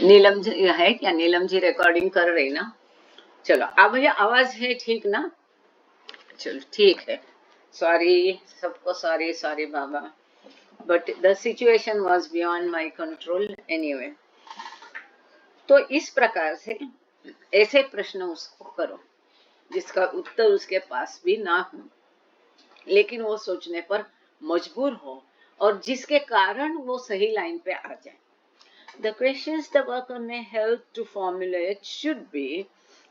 नीलम जी है क्या? नीलम जी रिकॉर्डिंग कर रही ना? चलो, अब ये आवाज है ठीक ना? चलो ठीक है। सॉरी, सबको sorry sorry Baba, but the situation was beyond my control anyway. तो इस प्रकार से ऐसे प्रश्न उसको करो जिसका उत्तर उसके पास भी ना हो, लेकिन वो सोचने पर मजबूर हो और जिसके कारण वो सही लाइन पे आ जाए। The questions the worker may help to formulate should be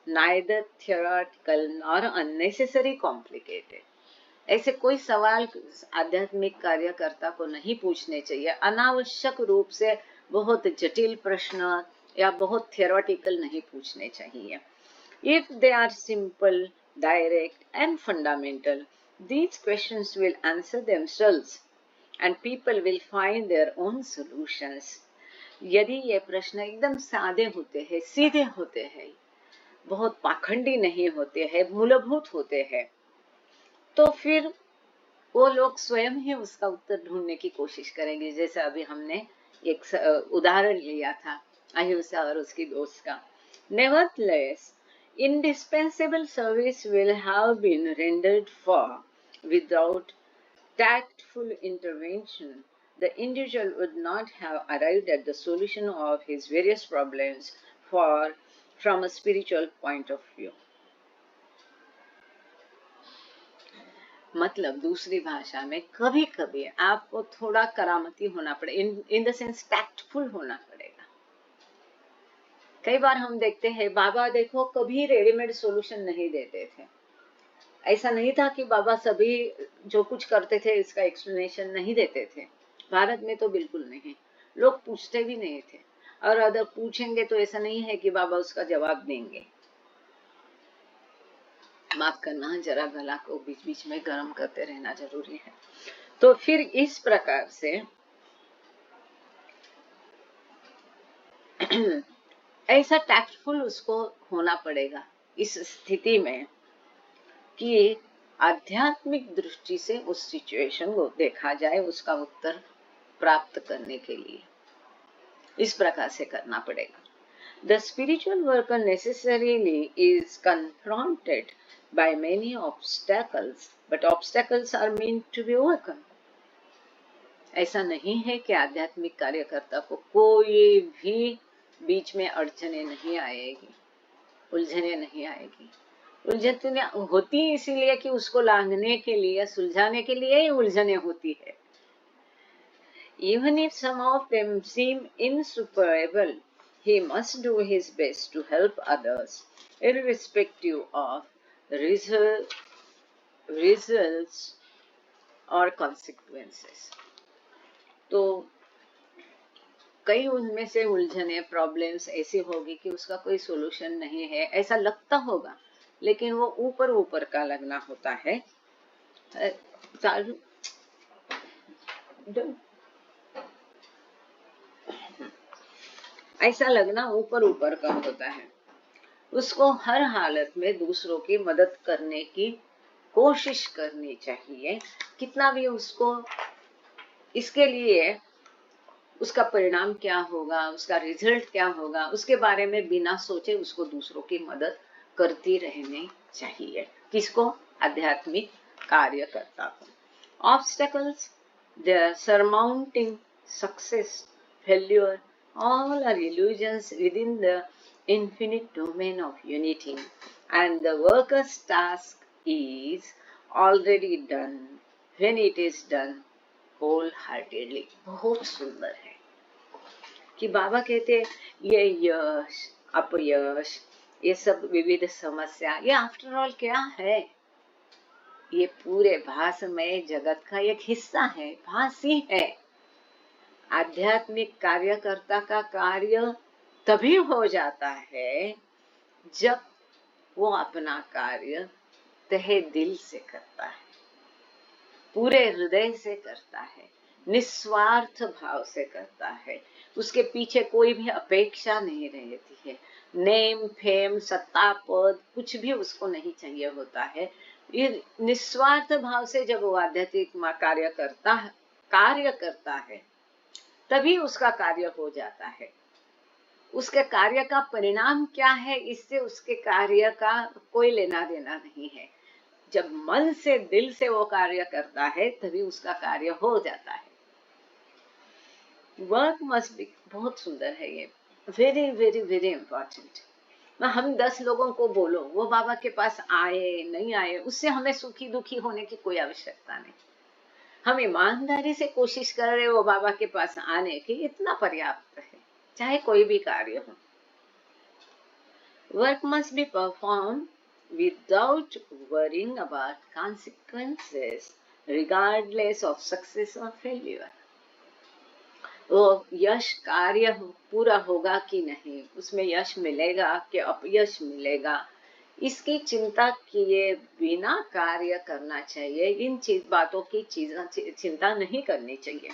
neither theoretical nor unnecessary complicated. ऐसे कोई सवाल आध्यात्मिक कार्यकर्ता को नहीं पूछने चाहिए, अनावश्यक रूप से बहुत जटिल प्रश्न या बहुत थियोरेटिकल नहीं पूछने चाहिए। If they are simple, direct and fundamental, these questions will answer themselves and people will find their own solutions. यदि ये प्रश्न एकदम सादे होते हैं, सीधे होते हैं, बहुत पाखंडी नहीं होते हैं, मूलभूत होते हैं, तो फिर वो लोग स्वयं ही उसका उत्तर ढूंढने की कोशिश करेंगे। जैसे अभी हमने एक उदाहरण लिया था अहिंसा और उसकी दोस्त का। Nevertheless, indispensable service will have been rendered for without tactful intervention, the individual would not have arrived at the solution of his various problems from a spiritual point of view. मतलब दूसरी भाषा में कभी कभी आपको थोड़ा करामती होना पड़े, इन द सेंस टैक्टफुल होना पड़ेगा। कई बार हम देखते हैं बाबा देखो कभी रेडीमेड सॉल्यूशन नहीं देते थे। ऐसा नहीं था कि बाबा सभी जो कुछ करते थे इसका एक्सप्लेनेशन नहीं देते थे। भारत में तो बिल्कुल नहीं, लोग पूछते भी नहीं थे, और अगर पूछेंगे तो ऐसा नहीं है कि बाबा उसका जवाब देंगे। माफ करना, जरा गला को बीच बीच में गर्म करते रहना जरूरी है। तो फिर इस प्रकार से ऐसा टैक्टफुल उसको होना पड़ेगा इस स्थिति में कि आध्यात्मिक दृष्टि से उस सिचुएशन को देखा जाए, उसका उत्तर प्राप्त करने के लिए इस प्रकार से करना पड़ेगा। The spiritual worker necessarily is confronted by many obstacles, but obstacles are meant to be overcome. ऐसा नहीं है कि आध्यात्मिक कार्यकर्ता को कोई भी बीच में अड़चने नहीं आएगी, उलझने नहीं आएगी। उलझने होती इसीलिए कि उसको लांघने के लिए, सुलझाने के लिए ही उलझने होती है। Even if some of them seem insuperable, he must do his best to help others, irrespective of results or consequences. तो कई उनमें से उलझने, प्रॉब्लम्स ऐसी होगी कि उसका कोई सोल्यूशन नहीं है, ऐसा लगता होगा, लेकिन वो ऊपर ऊपर का लगना होता है। ऐसा लगना ऊपर ऊपर का होता है। उसको हर हालत में दूसरों की मदद करने की कोशिश करनी चाहिए, कितना भी उसको इसके लिए उसका परिणाम क्या होगा, उसका रिजल्ट क्या होगा, उसके बारे में बिना सोचे उसको दूसरों की मदद करती रहनी चाहिए। किसको? आध्यात्मिक कार्यकर्ता को। Obstacles, their surmounting success, failure, all are illusions within the infinite domain of unity, and the worker's task is already done when it is done wholeheartedly. बहुत सुंदर है कि बाबा कहते हैं ये यश अपयश, ये सब विविध समस्या, ये आफ्टर ऑल क्या है? ये पूरे भासमय जगत का एक हिस्सा है, भास ही है। आध्यात्मिक कार्यकर्ता का कार्य तभी हो जाता है जब वो अपना कार्य तहे दिल से करता है, पूरे हृदय से करता है, निस्वार्थ भाव से करता है। उसके पीछे कोई भी अपेक्षा नहीं रहती है, नेम फेम सत्ता पद कुछ भी उसको नहीं चाहिए होता है। ये निस्वार्थ भाव से जब वो आध्यात्मिक कार्य करता है तभी उसका कार्य हो जाता है। उसके कार्य का परिणाम क्या है, इससे उसके कार्य का कोई लेना देना नहीं है। जब मन से दिल से वो कार्य करता है तभी उसका कार्य हो जाता है। वर्क मस्ट बी, बहुत सुंदर है ये, वेरी वेरी वेरी इंपॉर्टेंट। हम 10 लोगों को बोलो वो बाबा के पास आए नहीं आए, उससे हमें सुखी दुखी होने की कोई आवश्यकता नहीं। हम ईमानदारी से कोशिश कर रहे वो बाबा के पास आने की, इतना पर्याप्त है, चाहे कोई भी कार्य हो। Work must be perform without worrying about consequences regardless of success or failure। वो यश कार्य पूरा होगा कि नहीं, उसमें यश मिलेगा कि अपयश मिलेगा, इसकी चिंता किए बिना कार्य करना चाहिए। इन बातों की चिंता नहीं करनी चाहिए।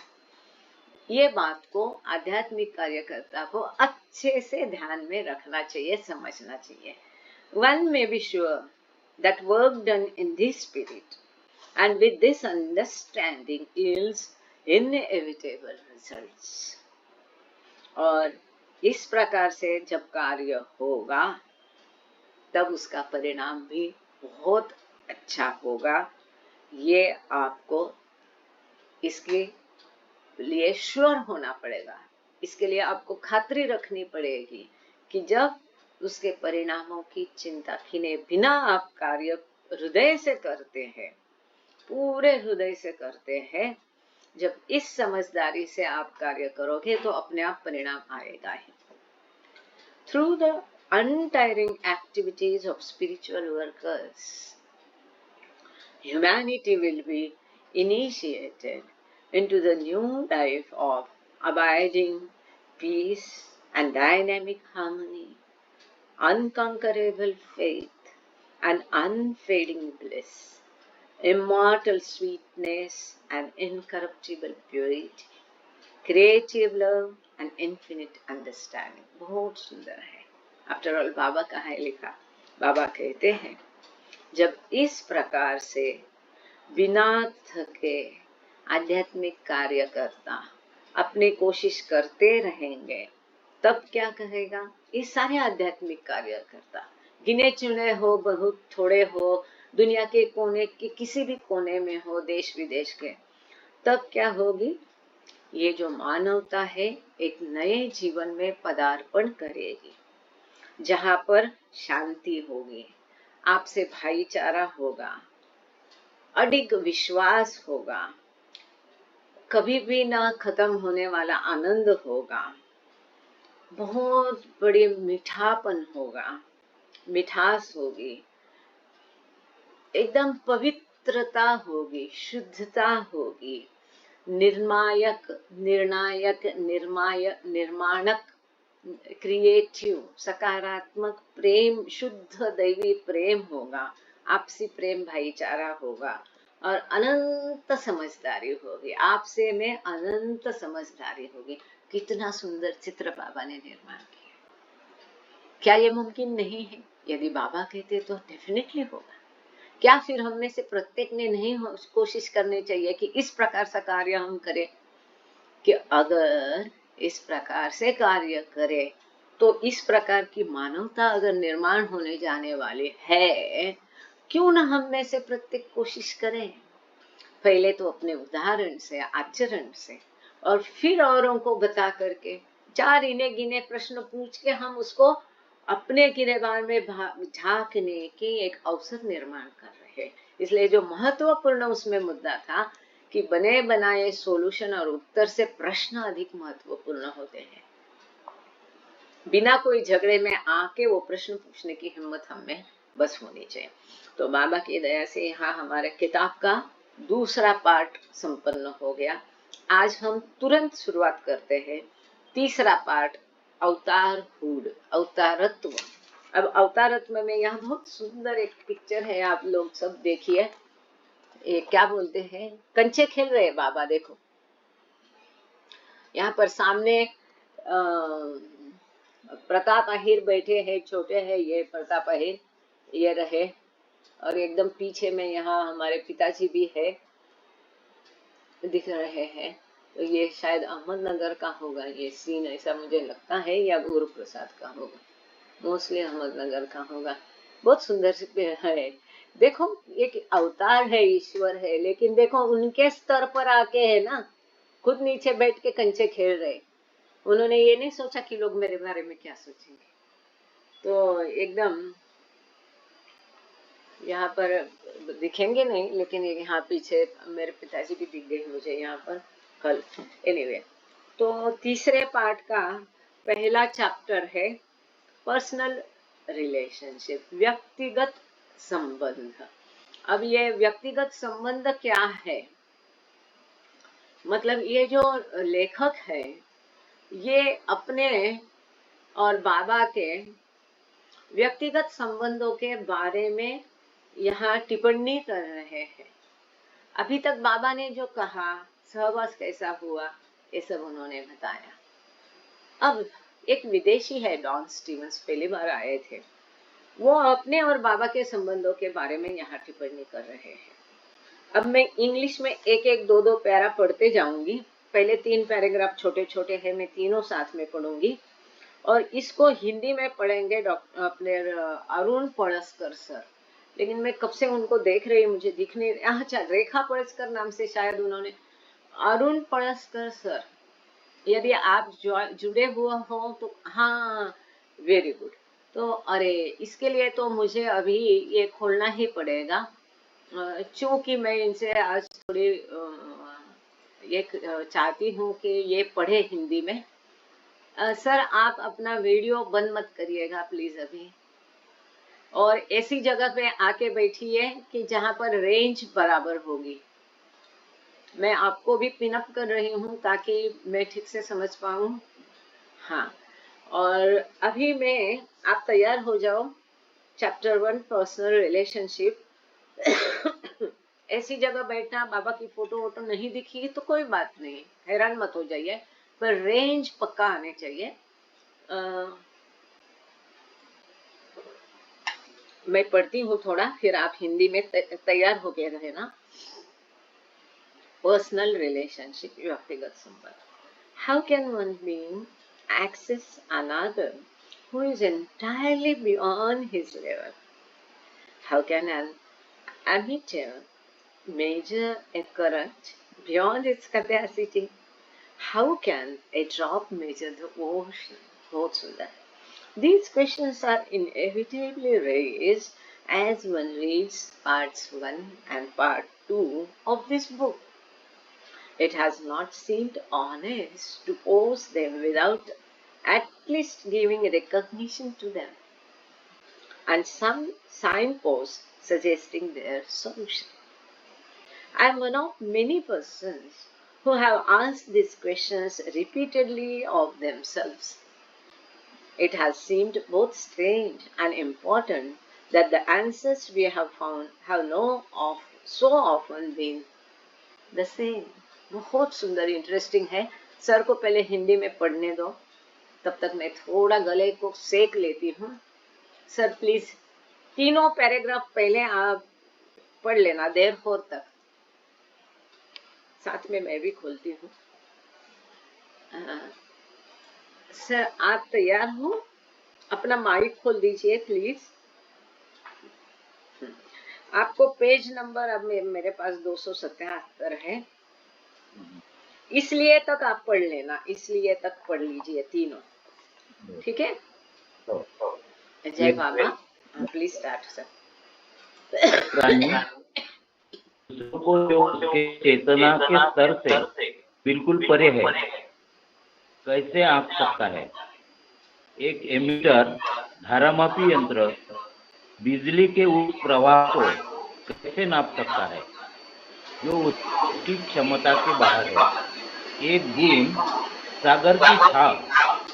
ये बात को आध्यात्मिक कार्यकर्ता को अच्छे से ध्यान में रखना चाहिए, समझना चाहिए। One may be sure that work done in this spirit and with this understanding yields inevitable results। और इस प्रकार से जब कार्य होगा तब उसका परिणाम भी बहुत अच्छा होगा। ये आपको इसके लिए श्योर होना पड़ेगा, इसके लिए आपको खातरी रखनी पड़ेगी कि जब उसके परिणामों की चिंता किए बिना आप कार्य हृदय से करते हैं, पूरे हृदय से करते हैं, जब इस समझदारी से आप कार्य करोगे तो अपने आप परिणाम आएगा ही। Through the untiring activities of spiritual workers, humanity will be initiated into the new life of abiding peace and dynamic harmony, unconquerable faith and unfading bliss, immortal sweetness and incorruptible purity, creative love and infinite understanding। बहुत सुंदर है। After all बाबा का है लिखा। बाबा कहते हैं जब इस प्रकार से बिना थके आध्यात्मिक कार्यकर्ता अपनी कोशिश करते रहेंगे तब क्या कहेगा, ये सारे आध्यात्मिक कार्यकर्ता गिने चुने हो, बहुत थोड़े हो, दुनिया के कोने के किसी भी कोने में हो, देश विदेश के, तब क्या होगी, ये जो मानवता है एक नए जीवन में पदार्पण करेगी, जहां पर शांति होगी, आपसे भाईचारा होगा, अडिग विश्वास होगा, कभी भी ना खत्म होने वाला आनंद होगा, बहुत बड़ी मीठापन होगा, मिठास होगी, एकदम पवित्रता होगी, शुद्धता होगी, निर्मायक निर्णायक निर्माणक क्रिएटिव सकारात्मक प्रेम, शुद्ध दैवी प्रेम होगा, आपसी प्रेम भाईचारा होगा और अनंत समझदारी होगी, आपसे में अनंत समझदारी होगी। कितना सुंदर चित्र बाबा ने निर्माण किया। क्या ये मुमकिन नहीं है? यदि बाबा कहते तो डेफिनेटली होगा। क्या फिर हम में से प्रत्येक ने नहीं कोशिश करनी चाहिए कि इस प्रकार से कार्य हम करें, कि अगर इस प्रकार से कार्य करें तो इस प्रकार की मानवता अगर निर्माण होने जाने वाली है, क्यों ना हम में से प्रत्येक कोशिश करें, पहले तो अपने उदाहरण से, आचरण से, और फिर औरों को बता करके 4 इने गिने प्रश्न पूछ के हम उसको अपने गिरेबान में झांकने की एक अवसर निर्माण कर रहे हैं। इसलिए जो महत्वपूर्ण उसमें मुद्दा था कि बने बनाए सॉल्यूशन और उत्तर से प्रश्न अधिक महत्वपूर्ण होते हैं। बिना कोई झगड़े में आके वो प्रश्न पूछने की हिम्मत हमें बस होनी चाहिए। तो बाबा की दया से यहाँ हमारे किताब का दूसरा पार्ट संपन्न हो गया। आज हम तुरंत शुरुआत करते हैं तीसरा पार्ट, अवतारहुड, अवतारत्व। अब अवतारत्व में यहाँ बहुत सुंदर एक पिक्चर है, आप लोग सब देखिए। ये क्या बोलते हैं, कंचे खेल रहे हैं बाबा, देखो यहाँ पर सामने प्रताप अहिर बैठे हैं, छोटे हैं ये प्रताप अहिर, ये रहे, और एकदम पीछे में यहाँ हमारे पिताजी भी है, दिख रहे हैं। तो ये शायद अहमदनगर का होगा ये सीन, ऐसा मुझे लगता है, या गुरु प्रसाद का होगा, मोस्टली अहमदनगर का होगा। बहुत सुंदर है। देखो एक अवतार है, ईश्वर है, लेकिन देखो उनके स्तर पर आके है ना, खुद नीचे बैठ के कंचे खेल रहे। उन्होंने ये नहीं सोचा कि लोग मेरे बारे में क्या सोचेंगे। तो एकदम यहाँ पर दिखेंगे नहीं, लेकिन यहाँ पीछे मेरे पिताजी भी दिख गए मुझे यहाँ पर कल। एनीवे, तो तीसरे पार्ट का पहला चैप्टर है पर्सनल रिलेशनशिप, व्यक्तिगत संबंध। अब ये व्यक्तिगत संबंध क्या है, मतलब ये जो लेखक है ये अपने और बाबा के व्यक्तिगत संबंधों के बारे में यहाँ टिप्पणी कर रहे हैं। अभी तक बाबा ने जो कहा, सहवास कैसा हुआ, ये सब उन्होंने बताया। अब एक विदेशी है, डॉन स्टीवंस, पहली बार आए थे, वो अपने और बाबा के संबंधों के बारे में यहाँ टिप्पणी कर रहे हैं। अब मैं इंग्लिश में एक एक दो दो पैरा पढ़ते जाऊंगी। पहले 3 पैराग्राफ छोटे छोटे हैं, मैं तीनों साथ में पढ़ूंगी, और इसको हिंदी में पढ़ेंगे डॉक्टर अपने अरुण पळसकर सर। लेकिन मैं कब से उनको देख रही, मुझे दिख नहीं, अच्छा रेखा पळसकर नाम से शायद उन्होंने, अरुण पळसकर सर, यदि आप जुड़े हुए हो तो हाँ, वेरी गुड। तो अरे इसके लिए तो मुझे अभी ये खोलना ही पड़ेगा, क्योंकि मैं इनसे आज थोड़ी ये चाहती हूँ कि ये पढ़े हिंदी में। सर आप अपना वीडियो बंद मत करिएगा प्लीज अभी, और ऐसी जगह पे आके बैठिए कि जहाँ पर रेंज बराबर होगी। मैं आपको भी पिनअप कर रही हूँ ताकि मैं ठीक से समझ पाऊँ। हाँ, और अभी मैं, आप तैयार हो जाओ। Chapter 1 personal relationship. ऐसी जगह बैठना, बाबा की फोटो वोटो नहीं दिखी तो कोई बात नहीं, हैरान मत हो जाइए, पर रेंज पक्का आने चाहिए। मैं पढ़ती हूँ थोड़ा, फिर आप हिंदी में तैयार होके रहना। पर्सनल रिलेशनशिप, व्यक्तिगत संबंध। How can one being access another who is entirely beyond his level? How can an amateur measure a current beyond its capacity? How can a drop measure the ocean? बहुत सुंदर। These questions are inevitably raised as one reads parts 1 and part 2 of this book. It has not seemed honest to pose them without at least giving recognition to them and some signpost suggesting their solution. I am one of many persons who have asked these questions repeatedly of themselves. It has seemed both strange and important that the answers we have found have so often been the same. बहुत सुंदर, interesting है। Sir को पहले हिंदी में पढ़ने दो, तब तक मैं थोड़ा गले को सेक लेती हूँ। सर प्लीज तीनों पैराग्राफ पहले आप पढ़ लेना, देर फोर तक, साथ में मैं भी खोलती हूँ। सर आप तैयार हो? अपना माइक खोल दीजिए प्लीज। आपको पेज नंबर अब मेरे पास 277 है, इसलिए तक आप पढ़ लेना, इसलिए तक पढ़ लीजिए तीनों, ठीक है? जय बाबा, प्लीज स्टार्ट सर। को जो उसके चेतना के स्तर से बिल्कुल परे है, कैसे आंक सकता है? एक एमीटर धारामापी यंत्र बिजली के उस प्रवाह को कैसे नाप सकता है जो उसकी क्षमता के बाहर है? एक बूंद सागर की छाप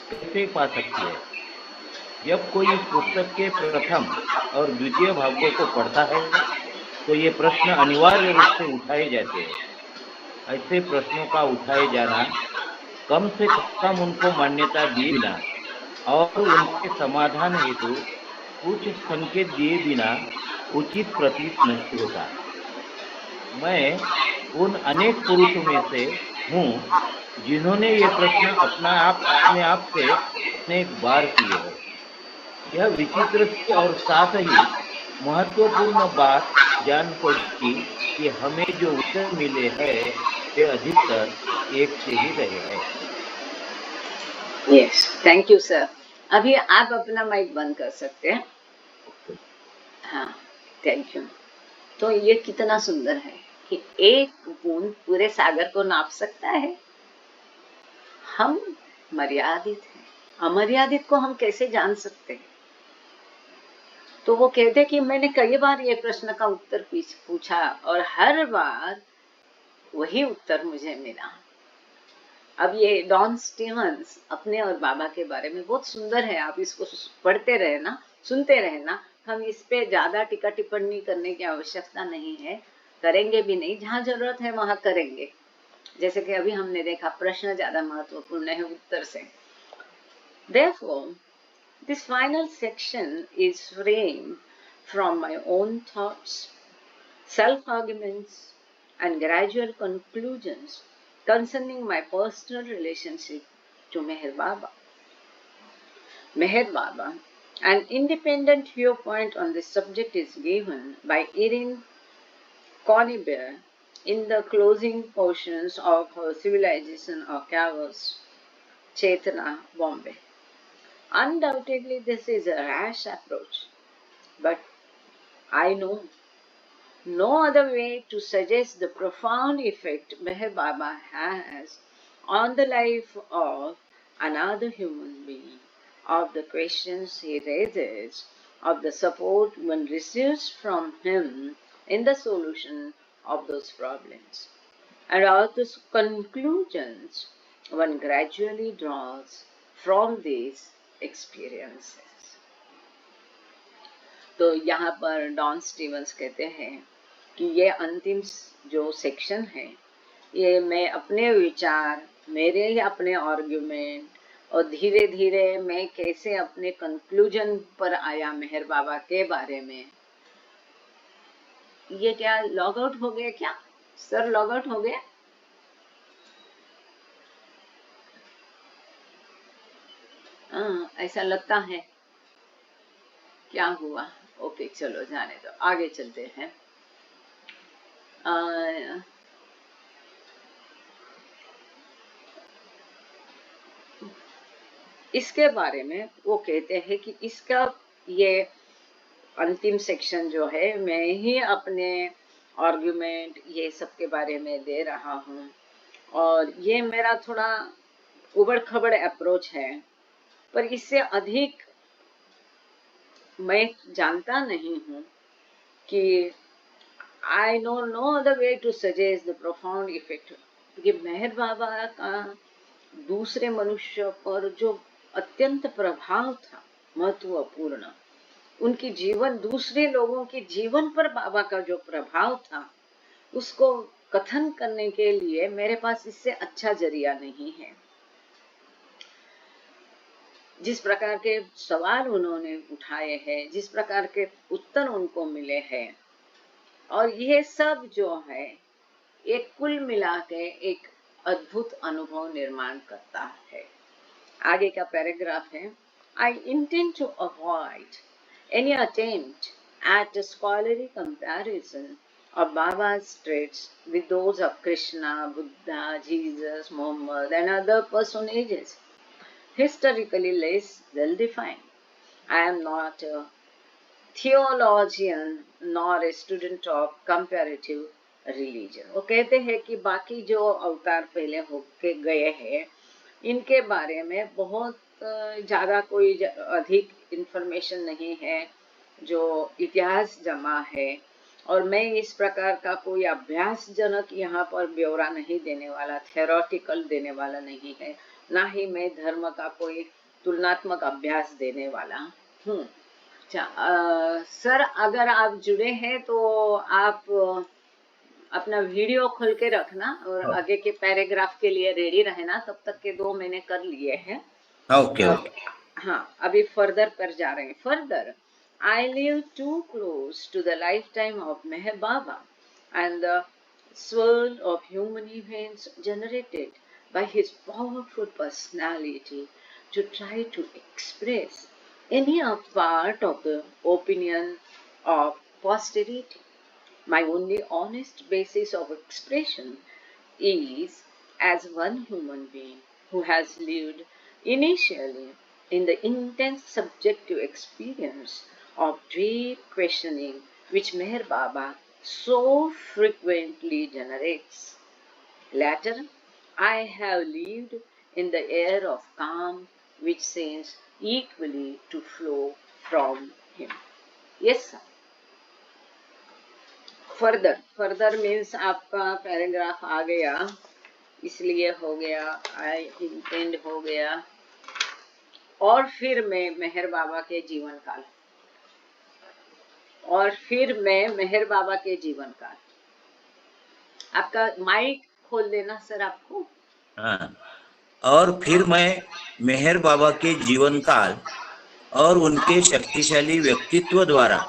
कैसे पा सकती है? जब कोई इस पुस्तक के प्रथम और द्वितीय भागों को पढ़ता है तो ये प्रश्न अनिवार्य रूप से उठाए जाते हैं। ऐसे प्रश्नों का उठाए जाना कम से कम उनको मान्यता दिए बिना और उनके समाधान हेतु कुछ संकेत दिए बिना उचित प्रतीत नहीं होता। मैं उन अनेक पुरुषों में से हूँ जिन्होंने ये प्रश्न अपने आप से अनेक बार किए हैं। यह विचित्र सी और साथ ही महत्वपूर्ण बात जान पड़ी कि हमें जो उत्तर मिले हैं वे अधिकतर एक से ही रहे हैं। Yes, thank you sir. अभी आप अपना माइक बंद कर सकते हैं। हाँ, थैंक यू। तो ये कितना सुंदर है कि एक बूंद पूरे सागर को नाप सकता है। हम मर्यादित हैं, अमर्यादित को हम कैसे जान सकते हैं? तो वो कहते कि मैंने कई बार ये प्रश्न का उत्तर पूछा और हर बार वही उत्तर मुझे मिला। अब ये डॉन स्टीवंस अपने और बाबा के बारे में बहुत सुंदर है, आप इसको पढ़ते रहे ना, सुनते रहे ना। हम इस पे ज्यादा टीका टिप्पणी करने की आवश्यकता नहीं है, करेंगे भी नहीं, जहाँ जरूरत है वहां करेंगे। जैसे कि अभी हमने देखा प्रश्न ज्यादा महत्वपूर्ण है उत्तर से। Therefore, this final section is framed from my own thoughts, self-arguments, and gradual conclusions concerning my personal relationship to Meher Baba. Meher Baba, an independent viewpoint on this subject is given by Erin Conybeare in the closing portions of her Civilization of Chaos, Chetana, Bombay. Undoubtedly, this is a rash approach, but I know no other way to suggest the profound effect Meher Baba has on the life of another human being, of the questions he raises, of the support one receives from him in the solution of those problems, and of the conclusions one gradually draws from these experiences. तो यहाँ पर don Stevens कहते हैं कि ये अंतिम जो section है, ये मैं अपने विचार, मेरे ही अपने आर्ग्यूमेंट और धीरे धीरे मैं कैसे अपने कंक्लूजन पर आया मेहर बाबा के बारे में। ये क्या लॉग आउट हो गया क्या सर? लॉग आउट हो गया? ऐसा लगता है। क्या हुआ? ओके, चलो जाने दो, आगे चलते हैं। इसके बारे में वो कहते हैं कि इसका ये अंतिम सेक्शन जो है, मैं ही अपने आर्ग्यूमेंट ये सब के बारे में दे रहा हूँ, और ये मेरा थोड़ा उबड़ खबड़ अप्रोच है, पर इससे अधिक मैं जानता नहीं हूँ कि I know no other way to suggest the profound effect. कि मेहर बाबा का दूसरे मनुष्य पर जो अत्यंत प्रभाव था, महत्वपूर्ण, उनकी जीवन, दूसरे लोगों के जीवन पर बाबा का जो प्रभाव था, उसको कथन करने के लिए मेरे पास इससे अच्छा जरिया नहीं है। जिस प्रकार के सवाल उन्होंने उठाए हैं, जिस प्रकार के उत्तर उनको मिले हैं, और ये सब जो है एक कुल मिला के एक अद्भुत अनुभव निर्माण करता है। आगे का पैराग्राफ है, I intend to avoid any attempt at a scholarly comparison of Baba's traits with those of Krishna, Buddha, Jesus, Muhammad, and other personages historically less well defined. I am not a theologian nor a student of comparative religion. वो कहते हैं कि बाकी जो अवतार पहले होके गए हैं, इनके बारे में बहुत ज़्यादा कोई अधिक इन्फॉर्मेशन नहीं है जो इतिहास जमा है, और मैं इस प्रकार का कोई अभ्यासजनक यहाँ पर ब्यौरा नहीं देने वाला, थेरोटिकल देने वाला नहीं है, ना ही मैं धर्म का कोई तुलनात्मक अभ्यास देने वाला हूँ। सर, अगर आप जुड़े हैं तो आप अपना वीडियो खोल के रखना और आगे के पैराग्राफ के लिए रेडी रहना। तब तक के 2 मैंने कर लिए हैं। Okay okay. हाँ, अभी फर्दर पर जा रहे हैं। Further, I live too close to the lifetime of Meher Baba and the swirl of human events generated by his powerful personality to try to express any part of the opinion of posterity. My only honest basis of expression is as one human being who has lived initially in the intense subjective experience of deep questioning which Meher Baba so frequently generates. Later, I have lived in the air of calm which seems equally to flow from him. Yes, sir. Further means आपका paragraph आ गया, इसलिए हो गया, I intend हो गया। और फिर मैं मेहर बाबा के जीवन काल, आपका माइक खोल देना सर आपको। हाँ, और फिर मैं मेहर बाबा के जीवन काल और उनके शक्तिशाली व्यक्तित्व द्वारा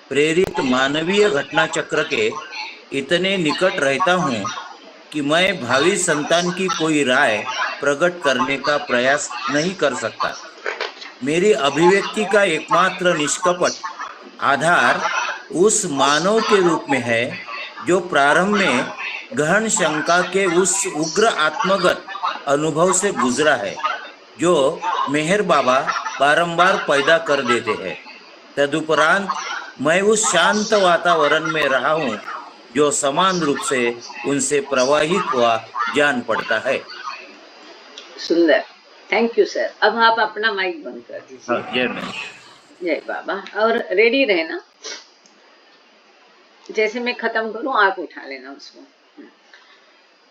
प्रेरित मानवीय घटना चक्र के इतने निकट रहता हूँ कि मैं भावी संतान की कोई राय प्रकट करने का प्रयास नहीं कर सकता। मेरी अभिव्यक्ति का एकमात्र निष्कपट आधार उस मानव के रूप में है जो प्रारंभ में गहन शंका के उस उग्र आत्मगत अनुभव से गुजरा है जो मेहर बाबा बारंबार पैदा कर देते हैं। तदुपरांत मैं उस शांत वातावरण में रहा हूँ जो समान रूप से उनसे प्रवाहित हुआ जान पड़ता है। सुंदर, थैंक यू सर। अब आप अपना माइक बंद कर दीजिए। जय मैम। जय बाबा। और रेडी रहना, जैसे मैं खत्म करूं आप उठा लेना उसको।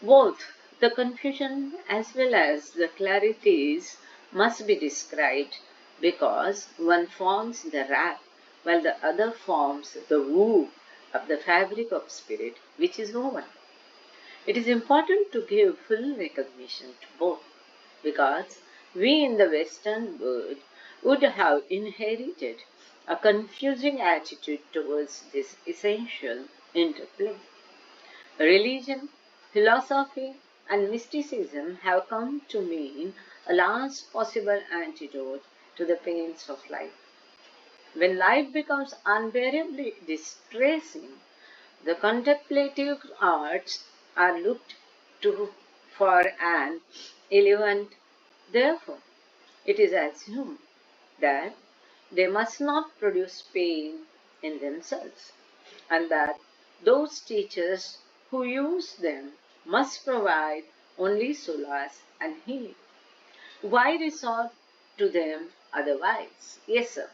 Both the confusion as well as the clarities must be described because one forms the wrap while the other forms the woof of the fabric of spirit which is woven. It is important to give full recognition to both because we in the Western world would have inherited a confusing attitude towards this essential interplay. Religion, philosophy, and mysticism have come to mean a last possible antidote to the pains of life. When life becomes unbearably distressing, the contemplative arts are looked to for an alleviant. Therefore, it is assumed that they must not produce pain in themselves, and that those teachers who use them must provide only solace and healing. Why resort to them otherwise? Yes, sir.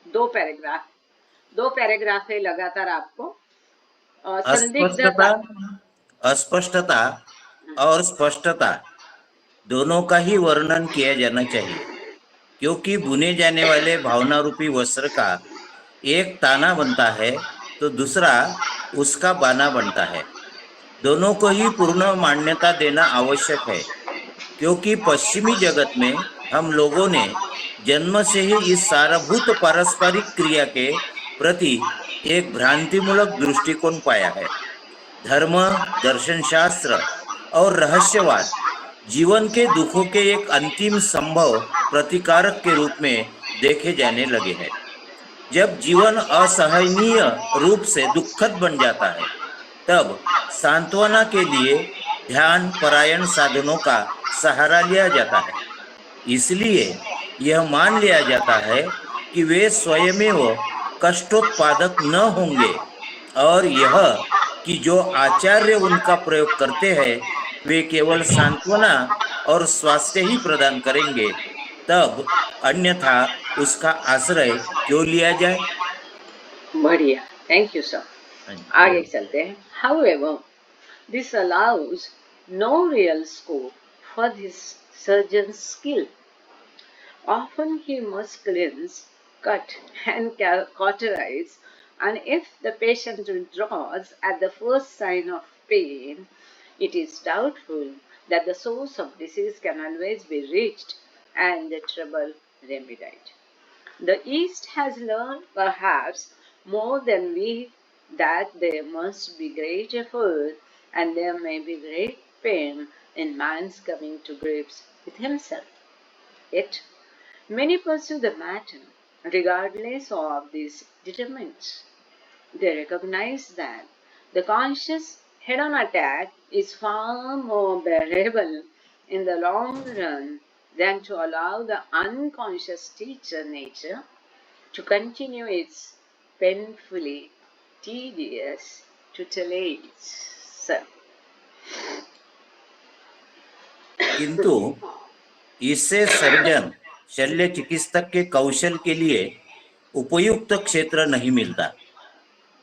दो paragraph है लगातार आपको। अस्पष्टता अस्पष्टता और स्पष्टता दोनों का ही वर्णन किया जाना चाहिए, क्योंकि बुने जाने वाले भावना रूपी वस्त्र का एक ताना बनता है तो दूसरा उसका बाना बनता है। दोनों को ही पूर्ण मान्यता देना आवश्यक है, क्योंकि पश्चिमी जगत में हम लोगों ने जन्म से ही इस सारभूत पारस्परिक क्रिया के प्रति एक भ्रांतिमूलक दृष्टिकोण पाया है। धर्म, दर्शन शास्त्र और रहस्यवाद जीवन के दुखों के एक अंतिम संभव प्रतिकारक के रूप में देखे जाने लगे हैं। जब जीवन असहनीय रूप से दुखद बन जाता है, तब सांत्वना के लिए ध्यान परायण साधनों का सहारा लिया जाता है। इसलिए यह मान लिया जाता है कि वे स्वयमेव कष्टोत्पादक न होंगे और यह कि जो आचार्य उनका प्रयोग करते हैं वे केवल सांत्वना और स्वास्थ्य ही प्रदान करेंगे, तब अन्यथा उसका आश्रय क्यों लिया जाए। बढ़िया, थैंक यू सर। आगे चलते हैं। However, this allows no real scope for this surgeon's skill. Often he must cleanse, cut, and cauterize, and if the patient withdraws at the first sign of pain, it is doubtful that the source of disease can always be reached and the trouble remedied. The East has learned perhaps more than we that there must be great effort and there may be great pain in man's coming to grips with himself. Yet, many pursue the matter regardless of these determinants. They recognize that the conscious head-on attack is far more bearable in the long run than to allow the unconscious teacher nature to continue its painfully tedious tutelage. Sir. किंतु इससे surgeon शल्य चिकित्सक के कौशल के लिए उपयुक्त क्षेत्र नहीं मिलता।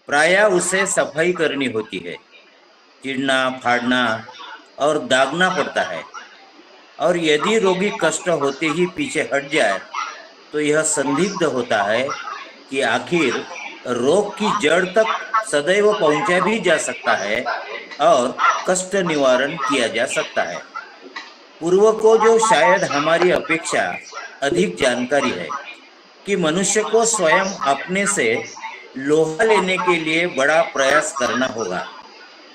प्रायः उसे सफाई करनी होती है, चिढ़ना, फाड़ना और दागना पड़ता है, और यदि रोगी कष्ट होते ही पीछे हट जाए तो यह संदिग्ध होता है कि आखिर रोग की जड़ तक सदैव पहुंचा भी जा सकता है और कष्ट निवारण किया जा सकता है। पूर्व को जो शायद हमारी अपेक्षा अधिक जानकारी है कि मनुष्य को स्वयं अपने से लोहा लेने के लिए बड़ा प्रयास करना होगा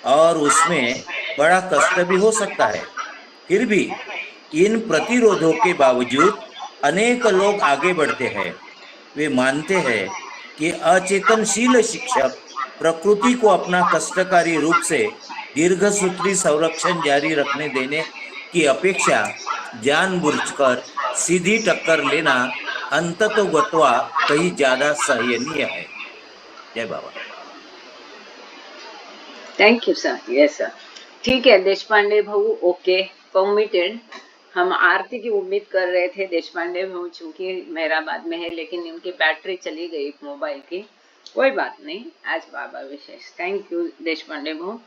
और उसमें बड़ा कष्ट भी हो सकता है। फिर भी इन प्रतिरोधों के बावजूद अनेक लोग आगे बढ़ते हैं। वे मानते हैं कि अचेतनशील शिक्षक प्रकृति को अपना कष्टकारी रूप से दीर्घसूत्री संरक्षण जारी रखने देने की अपेक्षा जानबूझकर सीधी टक्कर लेना अंततोगत्वा कहीं ज्यादा सह्यनीय है। जय बाबा। Thank you sir. Yes sir, ठीक है देशपांडे भाऊ, ओके, परमिटेड। हम आरती की उम्मीद कर रहे थे देशपांडे भाऊ, चूंकि मेहराबाद में है, लेकिन उनकी बैटरी चली गई मोबाइल की। कोई बात नहीं, आज बाबा विशेष। थैंक यू देशपांडे भाऊ।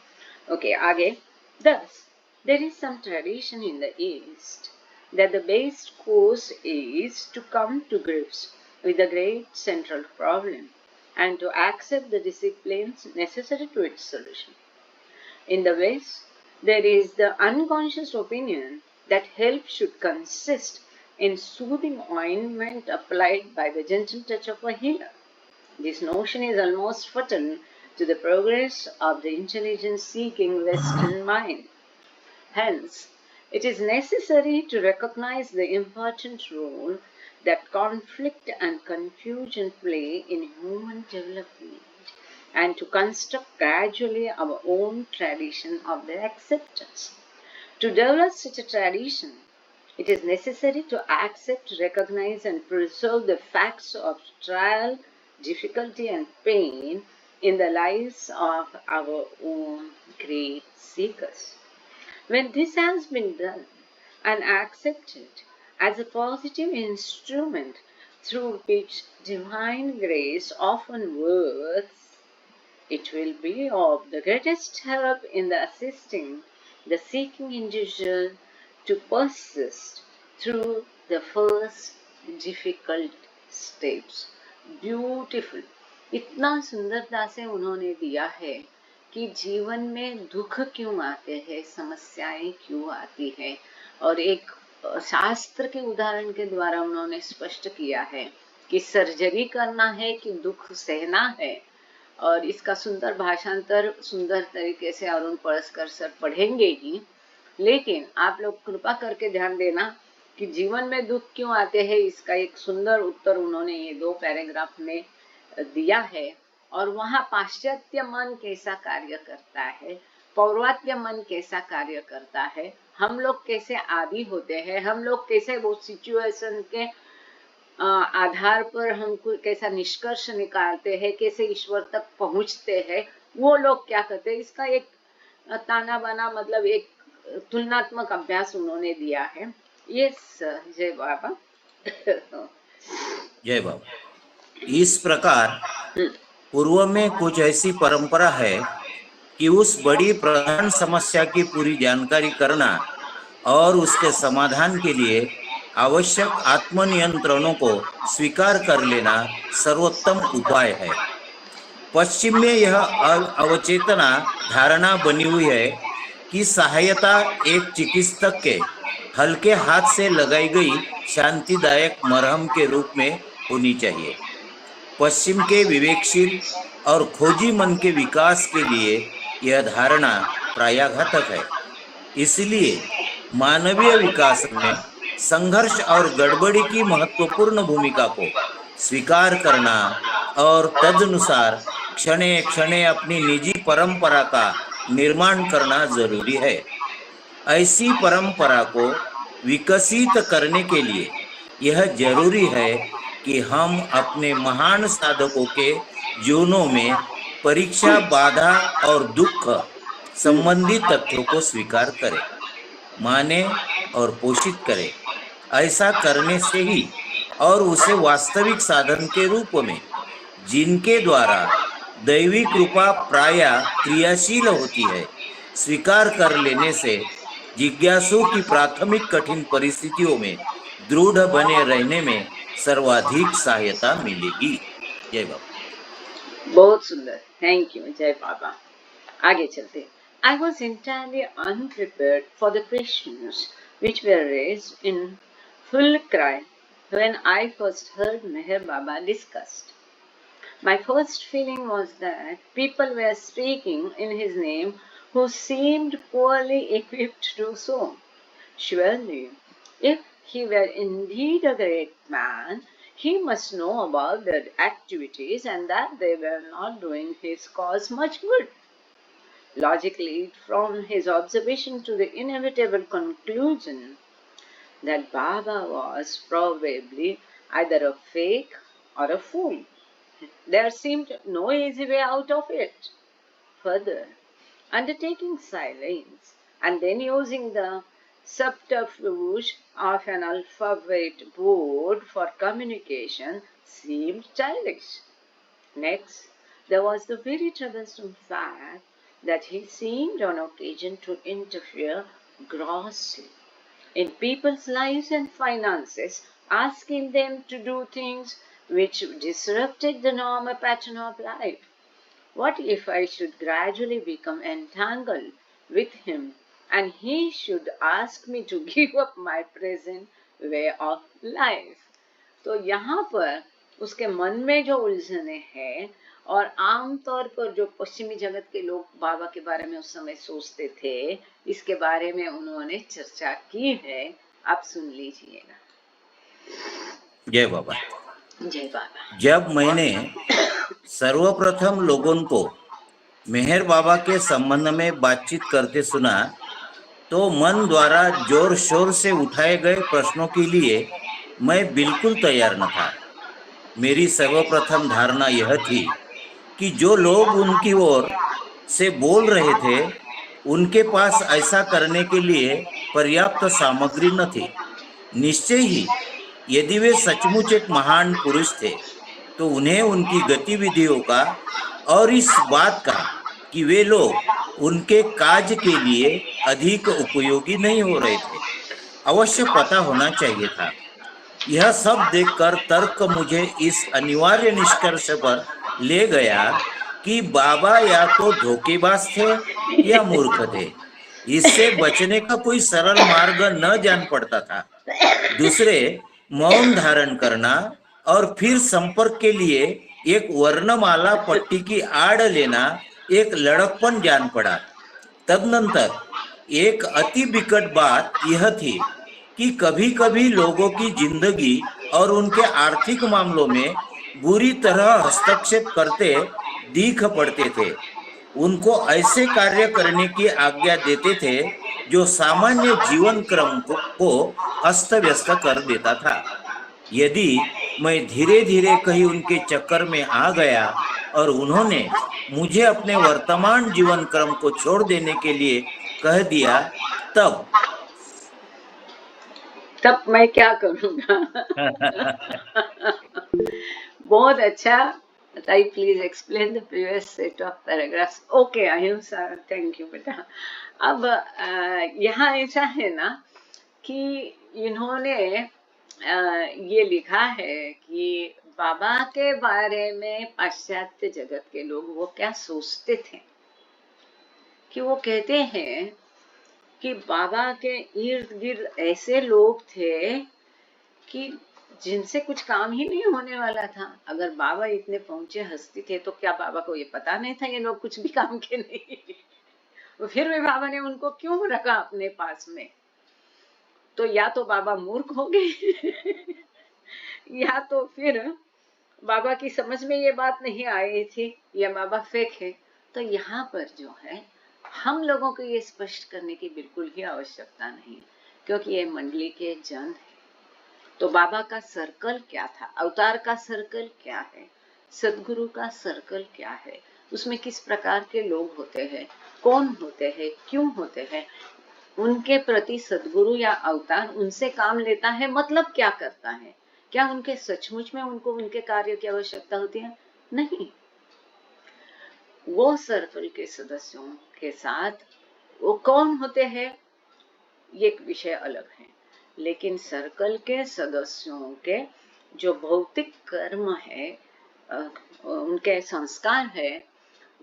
ओके, आगे। Thus, there is some tradition in the East that the best course is to come to grips with the great central problem and to accept the disciplines necessary to its solution. In the West, there is the unconscious opinion that help should consist in soothing ointment applied by the gentle touch of a healer. This notion is almost fatal to the progress of the intelligence-seeking Western mind. Hence, it is necessary to recognize the important role that conflict and confusion play in human development and to construct gradually our own tradition of their acceptance. To develop such a tradition, it is necessary to accept, recognize, and preserve the facts of trial, difficulty, and pain in the lives of our own great seekers. When this has been done and accepted as a positive instrument through which divine grace often works, it will be of the greatest help in the assisting the seeking individual to persist through the first difficult steps. Beautiful. इतना सुंदरता से उन्होंने दिया है कि जीवन में दुख क्यों आते हैं, समस्याएं क्यों आती है, और एक शास्त्र के उदाहरण के द्वारा उन्होंने स्पष्ट किया है कि सर्जरी करना है कि दुख सहना है। और इसका सुंदर भाषांतर सुंदर तरीके से अरुण पळसकर सर पढ़ेंगे ही, लेकिन आप लोग कृपा करके ध्यान देना कि जीवन में दुख क्यों आते हैं, इसका एक सुंदर उत्तर उन्होंने ये 2 पैराग्राफ में दिया है। और वहाँ पाश्चात्य मन कैसा कार्य करता है, पौर्वात्य मन कैसा कार्य करता है, हम लोग कैसे आदी होते हैं, हम लोग कैसे वो सिचुएशन के आधार पर हम कैसा निष्कर्ष निकालते हैं, कैसे ईश्वर तक पहुंचते हैं, वो लोग क्या करते हैं, इसका एक ताना बाना मतलब एक तुलनात्मक अभ्यास उन्होंने दिया है। यस, जय बाबा। जय बाबा। इस प्रकार पूर्व में कुछ ऐसी परंपरा है कि उस बड़ी प्रधान समस्या की पूरी जानकारी करना और उसके समाधान के लिए आवश्यक आत्मनियंत्रणों को स्वीकार कर लेना सर्वोत्तम उपाय है। पश्चिम में यह अवचेतना धारणा बनी हुई है कि सहायता एक चिकित्सक के हल्के हाथ से लगाई गई शांतिदायक मरहम के रूप में होनी चाहिए। पश्चिम के विवेकशील और खोजी मन के विकास के लिए यह धारणा प्रायघातक है। इसलिए मानवीय विकास में संघर्ष और गड़बड़ी की महत्वपूर्ण भूमिका को स्वीकार करना और तदनुसार क्षणे क्षणे अपनी निजी परंपरा का निर्माण करना जरूरी है। ऐसी परंपरा को विकसित करने के लिए यह जरूरी है कि हम अपने महान साधकों के जीवनों में परीक्षा, बाधा और दुख संबंधी तथ्यों को स्वीकार करें, माने और पोषित करें। ऐसा करने से ही और उसे वास्तविक साधन के रूप में, जिनके द्वारा दैवी कृपा प्राय क्रियाशील होती है, स्वीकार कर लेने से जिज्ञासु की प्राथमिक कठिन परिस्थितियों में दृढ़ बने रहने में सर्वाधिक सहायता मिलेगी। जय बाबा। बहुत सुंदर, थैंक यू जय बाबा। आगे चलते। I was entirely unprepared for the questions which were raised in full cry when I first heard Meher Baba discussed. My first feeling was that people were speaking in his name who seemed poorly equipped to do so. Surely, if he were indeed a great man, he must know about their activities and that they were not doing his cause much good. Logically, from his observation to the inevitable conclusion that Baba was probably either a fake or a fool. There seemed no easy way out of it. Further, undertaking silence and then using the subterfuge of an alphabet board for communication seemed childish. Next, there was the very troublesome fact that he seemed on occasion to interfere grossly in people's lives and finances, asking them to do things which disrupted the normal pattern of life. What if I should gradually become entangled with him and he should ask me to give up my present way of life? तो यहाँ पर उसके मन में जो उलझने हैं और आमतौर पर जो पश्चिमी जगत के लोग बाबा के बारे में उस समय सोचते थे, इसके बारे में उन्होंने चर्चा की है। आप सुन लीजिएगा। जय बाबा। जय बाबा। जब मैंने सर्वप्रथम लोगों को मेहर बाबा के संबंध में बातचीत करते सुना तो मन द्वारा जोर शोर से उठाए गए प्रश्नों के लिए मैं बिल्कुल तैयार न था। मेरी सर्वप्रथम धारणा यह थी कि जो लोग उनकी ओर से बोल रहे थे उनके पास ऐसा करने के लिए पर्याप्त सामग्री न थी। निश्चय ही यदि वे सचमुच एक महान पुरुष थे तो उन्हें उनकी गतिविधियों का और इस बात का कि वे लोग उनके काज के लिए अधिक उपयोगी नहीं हो रहे थे अवश्य पता होना चाहिए था। यह सब देखकर तर्क मुझे इस अनिवार्य निष्कर्ष पर ले गया कि बाबा या तो धोखेबाज थे या मूर्ख थे। इससे बचने का कोई सरल मार्ग न जान पड़ता था। दूसरे, मौन धारण करना और फिर संपर्क के लिए एक वर्णमाला पट्टी की आड़ लेना एक लड़कपन जान पड़ा। तदनंतर एक अति विकट बात यह थी कि कभी कभी लोगों की जिंदगी और उनके आर्थिक मामलों में बुरी तरह हस्तक्षेप करते दिख पड़ते थे। उनको ऐसे कार्य करने की आज्ञा देते थे जो सामान्य जीवन क्रम को अस्त व्यस्त कर देता था। यदि मैं धीरे धीरे कहीं उनके चक्कर में आ गया और उन्होंने मुझे अपने वर्तमान जीवन क्रम को छोड़ देने के लिए कह दिया तब मैं क्या करूँगा? बहुत अच्छा। ताई please explain the previous set of paragraphs. Okay अहिंसा, थैंक यू बेटा। अब यहाँ ऐसा है ना कि इन्होंने ये लिखा है कि बाबा के बारे में पाश्चात्य जगत के लोग वो क्या सोचते थे, कि वो कहते हैं कि बाबा के इर्द गिर्द ऐसे लोग थे कि जिनसे कुछ काम ही नहीं होने वाला था। अगर बाबा इतने पहुंचे हस्ती थे तो क्या बाबा को ये पता नहीं था ये लोग कुछ भी काम के नहीं? तो फिर भी बाबा ने उनको क्यों रखा अपने पास में? तो या तो बाबा मूर्ख हो गए या तो फिर बाबा की समझ में ये बात नहीं आई थी, या बाबा फेक है। तो यहाँ पर जो है हम लोगों को ये स्पष्ट करने की बिल्कुल ही आवश्यकता नहीं, क्योंकि ये मंडली के जन है। तो बाबा का सर्कल क्या था, अवतार का सर्कल क्या है, सदगुरु का सर्कल क्या है, उसमें किस प्रकार के लोग होते हैं, कौन होते हैं, क्यों होते हैं, उनके प्रति सदगुरु या अवतार उनसे काम लेता है, मतलब क्या करता है, क्या उनके सचमुच में उनको उनके कार्य की आवश्यकता होती है? नहीं। वो सर्कल के सदस्यों के साथ वो कौन होते हैं ये एक विषय अलग है, लेकिन सर्कल के सदस्यों के जो भौतिक कर्म है, उनके संस्कार है,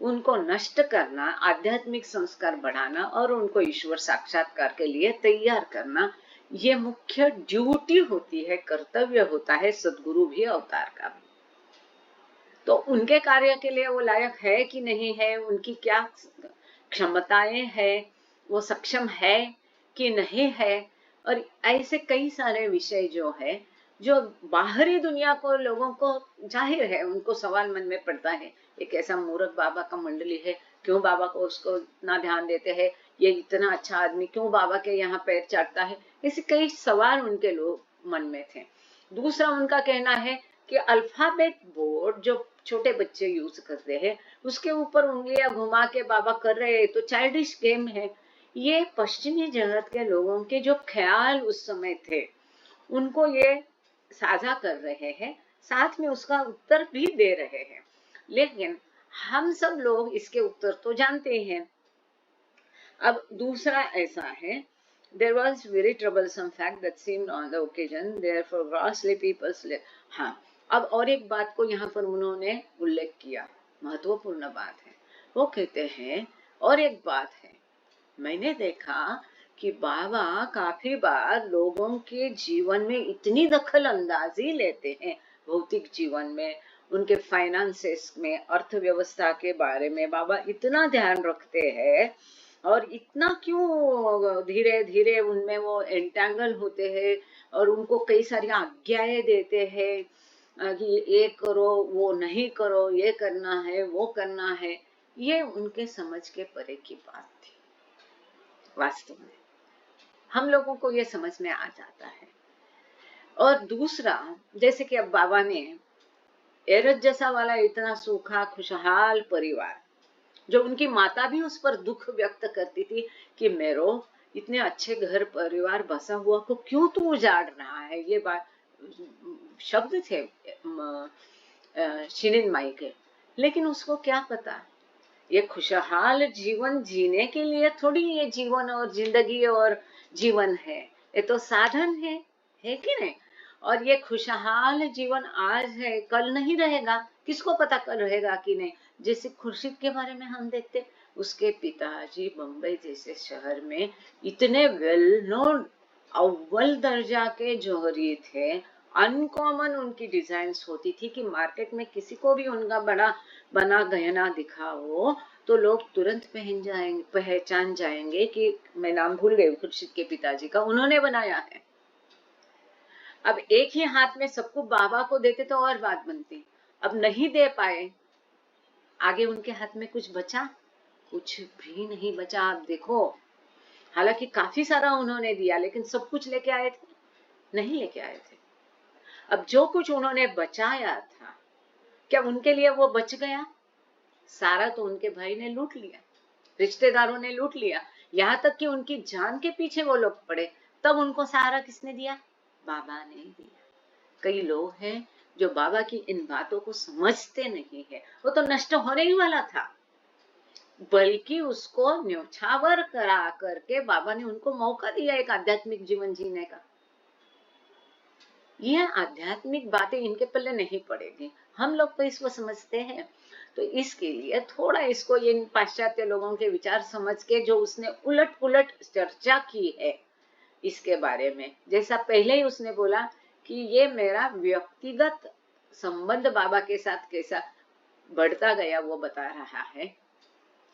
उनको नष्ट करना, आध्यात्मिक संस्कार बढ़ाना और उनको ईश्वर साक्षात्कार के लिए तैयार करना, ये मुख्य ड्यूटी होती है, कर्तव्य होता है सदगुरु भी अवतार का भी। तो उनके कार्य के लिए वो लायक है कि नहीं है, उनकी क्या क्षमताएं है, वो सक्षम है कि नहीं है, और ऐसे कई सारे विषय जो है जो बाहरी दुनिया को, लोगों को जाहिर है उनको सवाल मन में पड़ता है, एक ऐसा मूर्ख बाबा का मंडली है, क्यों बाबा को उसको इतना ध्यान देते हैं, ये इतना अच्छा आदमी क्यों बाबा के यहाँ पैर चाटता है, ऐसे कई सवाल उनके लोग मन में थे। दूसरा उनका कहना है कि अल्फाबेट बोर्ड जो छोटे बच्चे यूज करते हैं उसके ऊपर उंगलियां घुमा के बाबा कर रहे हैं तो चाइल्डिश गेम है। ये पश्चिमी जगत के लोगों के जो ख्याल उस समय थे उनको ये साझा कर रहे हैं, साथ में उसका उत्तर भी दे रहे हैं, लेकिन हम सब लोग इसके उत्तर तो जानते ही हैं। अब दूसरा ऐसा है, there was very troublesome fact that seemed on the occasion therefore grossly people slept। हाँ, अब और एक बात को यहाँ पर उन्होंने उल्लेख किया, महत्वपूर्ण बात है। वो कहते हैं और एक बात है, मैंने देखा कि बाबा काफी बार लोगों के जीवन में इतनी दखल अंदाजी लेते हैं, भौतिक जीवन में, उनके फाइनेंसेस में, अर्थव्यवस्था के बारे में बाबा इतना ध्यान रखते हैं, और इतना क्यों धीरे धीरे उनमें वो एंटेंगल होते हैं और उनको कई सारी आज्ञाएं देते हैं कि ये करो, वो नहीं करो, ये करना है, वो करना है। ये उनके समझ के परे की बात थी। वास्तव में हम लोगों को ये समझ में आ जाता है। और दूसरा, जैसे कि अब बाबा ने एरज जैसा वाला इतना सूखा खुशहाल परिवार, जो उनकी माता भी उस पर दुख व्यक्त करती थी कि मेरो इतने अच्छे घर परिवार बसा हुआ को क्यों तू उजाड़ रहा है, ये बात शब्द थे शिनिन माई के। लेकिन उसको क्या पता, ये खुशहाल जीवन जीने के लिए थोड़ी ये जीवन और जिंदगी और जीवन है, ये तो साधन है कि नहीं? और ये खुशहाल जीवन आज है, कल नहीं रहेगा, किसको पता कल रहेगा कि नहीं। जैसे खुर्शीद के बारे में हम देखते, उसके पिताजी बम्बई जैसे शहर में इतने वेल नोन अव्वल दर्जा के जौहरी थे, अनकॉमन उनकी डिजाइन्स होती थी कि मार्केट में किसी को भी उनका बड़ा बना गहना दिखाओ तो लोग तुरंत पहचान जाएंगे कि मैं नाम भूल गई खुर्शीद के पिताजी का, उन्होंने बनाया है। अब एक ही हाथ में सबको बाबा को देते तो और बात बनती, अब नहीं दे पाए, आगे उनके हाथ में कुछ बचा? कुछ भी नहीं बचा। आप देखो, हालांकि काफी सारा उन्होंने दिया, लेकिन सब कुछ लेके आए थे? नहीं लेके आए थे। अब जो कुछ उन्होंने बचाया था, क्या उनके लिए वो बच गया? सारा तो उनके भाई ने लूट लिया, रिश्तेदारों ने लूट लिया, यहाँ तक कि उनकी जान के पीछे वो लोग पड़े, तब उनको सहारा किसने दिया? बाबा ने दिया। कई लोग हैं जो बाबा की इन बातों को समझते नहीं है, वो तो नष्ट होने ही वाला था, बल्कि उसको न्योछावर करा करके बाबा ने उनको मौका दिया एक आध्यात्मिक जीवन जीने का। यह आध्यात्मिक बातें इनके पल्ले नहीं पड़ेगी, हम लोग तो इसको समझते हैं। तो इसके लिए थोड़ा इसको ये पाश्चात्य लोगों के विचार समझ के, जो उसने उलट पुलट चर्चा की है इसके बारे में, जैसा पहले ही उसने बोला कि ये मेरा व्यक्तिगत संबंध बाबा के साथ कैसा बढ़ता गया वो बता रहा है।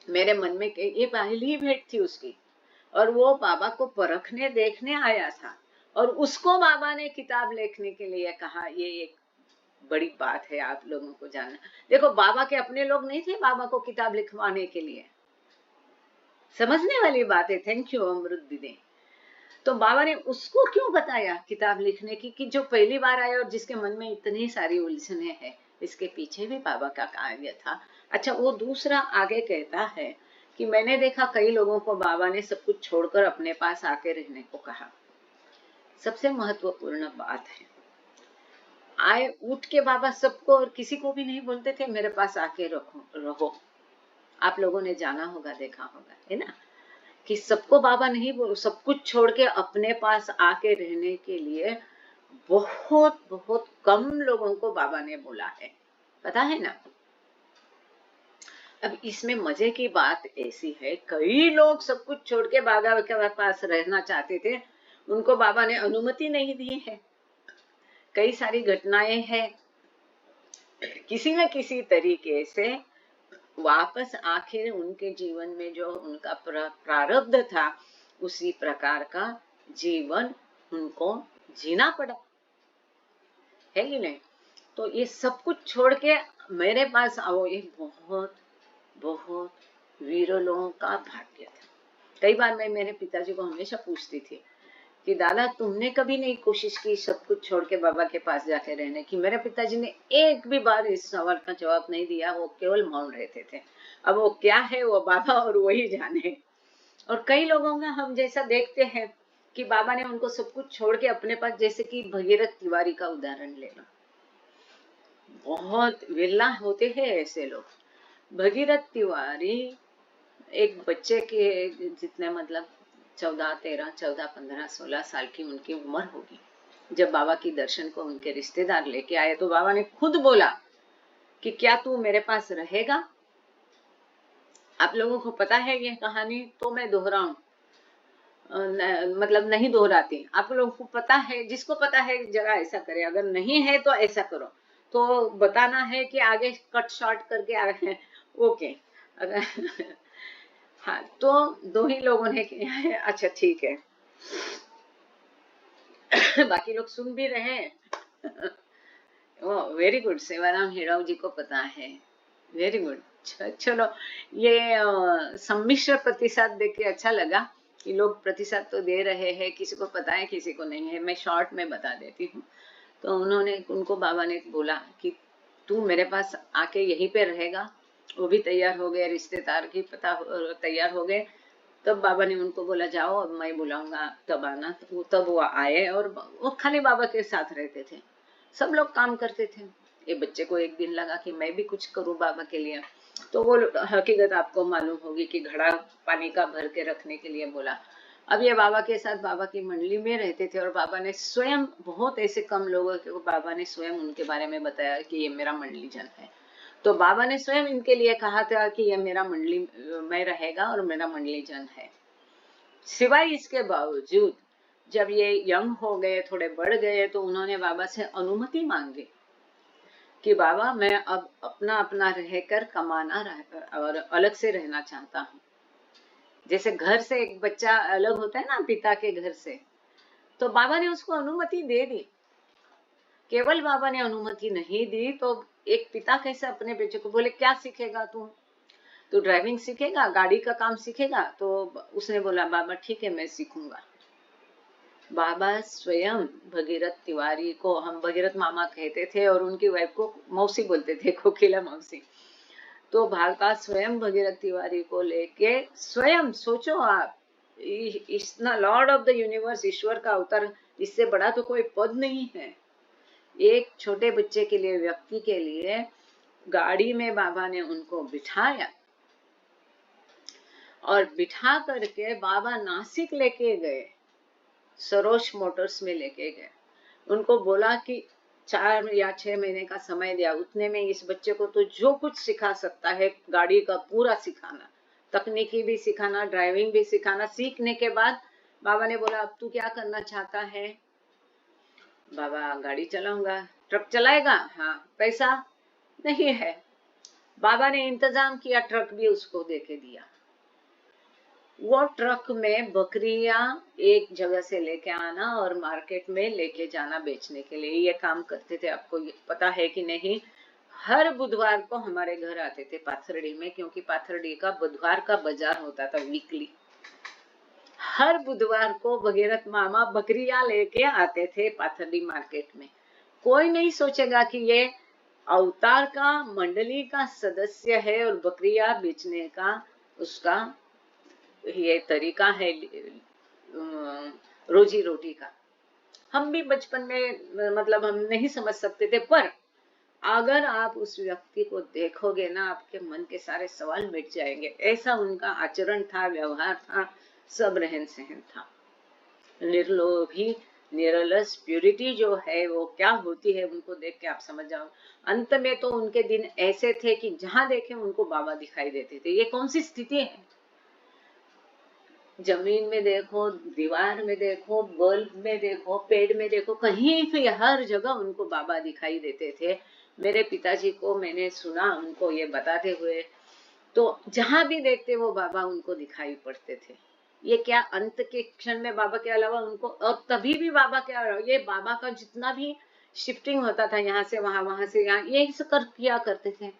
मेरे मन में ये पहली भेंट थी उसकी, और वो बाबा को परखने देखने आया था, और उसको बाबा ने किताब लिखने के लिए कहा। ये एक बड़ी बात है आप लोगों को जानना। देखो, बाबा के अपने लोग नहीं थे बाबा को किताब लिखवाने के लिए, समझने वाली बात है। थैंक यू अमृत दीदी। तो बाबा ने उसको क्यों बताया किताब लिखने की, कि जो पहली बार आया और जिसके मन में इतनी सारी उलझने हैं, इसके पीछे भी बाबा का कार्य था। अच्छा, वो दूसरा आगे कहता है कि मैंने देखा कई लोगों को बाबा ने सब कुछ छोड़कर अपने पास आके रहने को कहा। सबसे महत्वपूर्ण बात है, आए उठ के बाबा सबको और किसी को भी नहीं बोलते थे मेरे पास आके रहो। आप लोगों ने जाना होगा, देखा होगा, है ना, कि सबको बाबा नहीं सब कुछ छोड़ के अपने पास आके रहने के लिए बहुत बहुत कम लोगों को बाबा ने बोला है, पता है ना। अब इसमें मजे की बात ऐसी है, कई लोग सब कुछ छोड़ के बाबा के पास रहना चाहते थे, उनको बाबा ने अनुमति नहीं दी है। कई सारी घटनाएं हैं, किसी न किसी तरीके से वापस आखिर उनके जीवन में जो उनका प्रारब्ध था, उसी प्रकार का जीवन उनको जीना पड़ा, है कि नहीं। तो ये सब कुछ छोड़ के मेरे पास आओ, ये बहुत बहुत वीरों का भाग्य था। कई बार मैं मेरे पिताजी को हमेशा पूछती थी कि दादा तुमने कभी नहीं कोशिश की सब कुछ छोड़ के बाबा के पास जाके रहने की। मेरे पिताजी ने एक भी बार इस सवाल का जवाब नहीं दिया, वो केवल मौन रहते थे। अब वो क्या है वो बाबा और वही जाने। और कई लोगों का हम जैसा देखते हैं कि बाबा ने उनको सब कुछ छोड़ के अपने पास, जैसे कि भगीरथ तिवारी का उदाहरण ले लो, बहुत विरला होते हैं ऐसे लोग। भगीरथ तिवारी एक बच्चे के जितने, मतलब 14, 13, 14, 15, 16 साल की उनकी उम्र होगी जब बाबा की दर्शन को उनके रिश्तेदार लेके आए, तो बाबा ने खुद बोला कि क्या तू मेरे पास रहेगा। आप लोगों को पता है ये कहानी, तो मैं दोहराऊं, मतलब नहीं दोहराती। आप लोगों को पता है, जिसको पता है जरा ऐसा करे, अगर नहीं है तो ऐसा करो, तो बताना है कि आगे कट शॉर्ट करके आगे ओके। अगर हाँ, तो 2 ही लोगों ने किया है। अच्छा ठीक है। बाकी लोग सुन भी रहे हैं। वेरी गुड, सेवाराम हेराव जी को पता है, वेरी गुड। चलो, ये सम्मिश्र प्रतिशत देख के अच्छा लगा कि लोग प्रतिशत तो दे रहे हैं, किसी को पता है किसी को नहीं है। मैं शॉर्ट में बता देती हूँ। तो उनको बाबा ने बोला कि तू मेरे पास आके यहीं पे रहेगा। वो भी तैयार हो गए, रिश्तेदार की पता तैयार हो गए। तब बाबा ने उनको बोला जाओ, अब मैं बुलाऊंगा तब आना। तब वो आए, और वो खाली बाबा के साथ रहते थे, सब लोग काम करते थे। ये बच्चे को एक दिन लगा कि मैं भी कुछ करूं बाबा के लिए, तो वो हकीकत आपको मालूम होगी कि घड़ा पानी का भर के रखने के लिए बोला। अब ये बाबा के साथ बाबा की मंडली में रहते थे, और बाबा ने स्वयं, बहुत ऐसे कम लोगों को बाबा ने स्वयं उनके बारे में बताया कि ये मेरा मंडली जन है। तो बाबा ने स्वयं इनके लिए कहा था कि ये मेरा मंडली में रहेगा और मेरा मंडली जन है। सिवाय इसके बावजूद जब ये यंग हो गए, थोड़े बढ़ गए, तो उन्होंने बाबा से अनुमति मांगी कि बाबा मैं अब अपना अपना रहकर कमाना और अलग से रहना चाहता हूँ। जैसे घर से एक बच्चा अलग होता है ना पिता के घर से, तो बाबा ने उसको अनुमति दे दी। केवल बाबा ने अनुमति नहीं दी तो एक पिता कैसे अपने बेटे को बोले क्या सीखेगा तू, तो ड्राइविंग सीखेगा, गाड़ी का काम सीखेगा। तो उसने बोला बाबा ठीक है मैं सीखूंगा। बाबा स्वयं भगीरथ तिवारी को, हम भगीरथ मामा कहते थे और उनकी वाइफ को मौसी बोलते थे, कोकिला मौसी। तो बाबा स्वयं भगीरथ तिवारी को लेके स्वयं, सोचो आप, इतना लॉर्ड ऑफ द यूनिवर्स, ईश्वर का अवतार, इससे बड़ा तो कोई पद नहीं है। एक छोटे बच्चे के लिए, व्यक्ति के लिए गाड़ी में बाबा ने उनको बिठाया, और बिठा करके बाबा नासिक लेके गए, सरोज मोटर्स में लेके गए। उनको बोला कि 4 या 6 महीने का समय दिया, उतने में इस बच्चे को तो जो कुछ सिखा सकता है गाड़ी का पूरा सिखाना, तकनीकी भी सिखाना, ड्राइविंग भी सिखाना। सीखने के बाद बाबा ने बोला अब तू क्या करना चाहता है। बाबा गाड़ी चलाऊंगा, ट्रक चलाएगा, हाँ पैसा नहीं है। बाबा ने इंतजाम किया, ट्रक भी उसको देके दिया। वो ट्रक में बकरियां एक जगह से लेके आना और मार्केट में लेके जाना बेचने के लिए, ये काम करते थे। आपको ये पता है कि नहीं? हर बुधवार को हमारे घर आते थे पाथरडी में, क्योंकि पाथरडी का बुधवार का बाजार होता था वीकली। हर बुधवार को भगीरथ मामा बकरियां लेके आते थे पाथरडी मार्केट में। कोई नहीं सोचेगा कि ये अवतार का मंडली का सदस्य है और बकरियां बेचने का उसका ये तरीका है रोजी रोटी का। हम भी बचपन में मतलब हम नहीं समझ सकते थे, पर अगर आप उस व्यक्ति को देखोगे ना, आपके मन के सारे सवाल मिट जाएंगे। ऐसा उनका आचरण था, व्यवहार था, सब रहन सहन था। निर्लोभी, निरलस, प्यूरिटी जो है वो क्या होती है, उनको देख के आप समझ जाओ। अंत में तो उनके दिन ऐसे थे कि जहां देखे उनको बाबा दिखाई देते थे। ये कौन सी स्थिति है? जमीन में देखो, दीवार में देखो, बल्ब में देखो, पेड़ में देखो, कहीं भी हर जगह उनको बाबा दिखाई देते थे। मेरे पिताजी को मैंने सुना उनको ये बताते हुए, तो जहां भी देखते वो बाबा उनको दिखाई पड़ते थे। ये क्या अंत के क्षण में बाबा के अलावा उनको, और तभी भी बाबा के अलावा ये बाबा का जितना भी शिफ्टिंग होता था यहाँ से वहां, वहां से यहाँ, ये किया करते थे।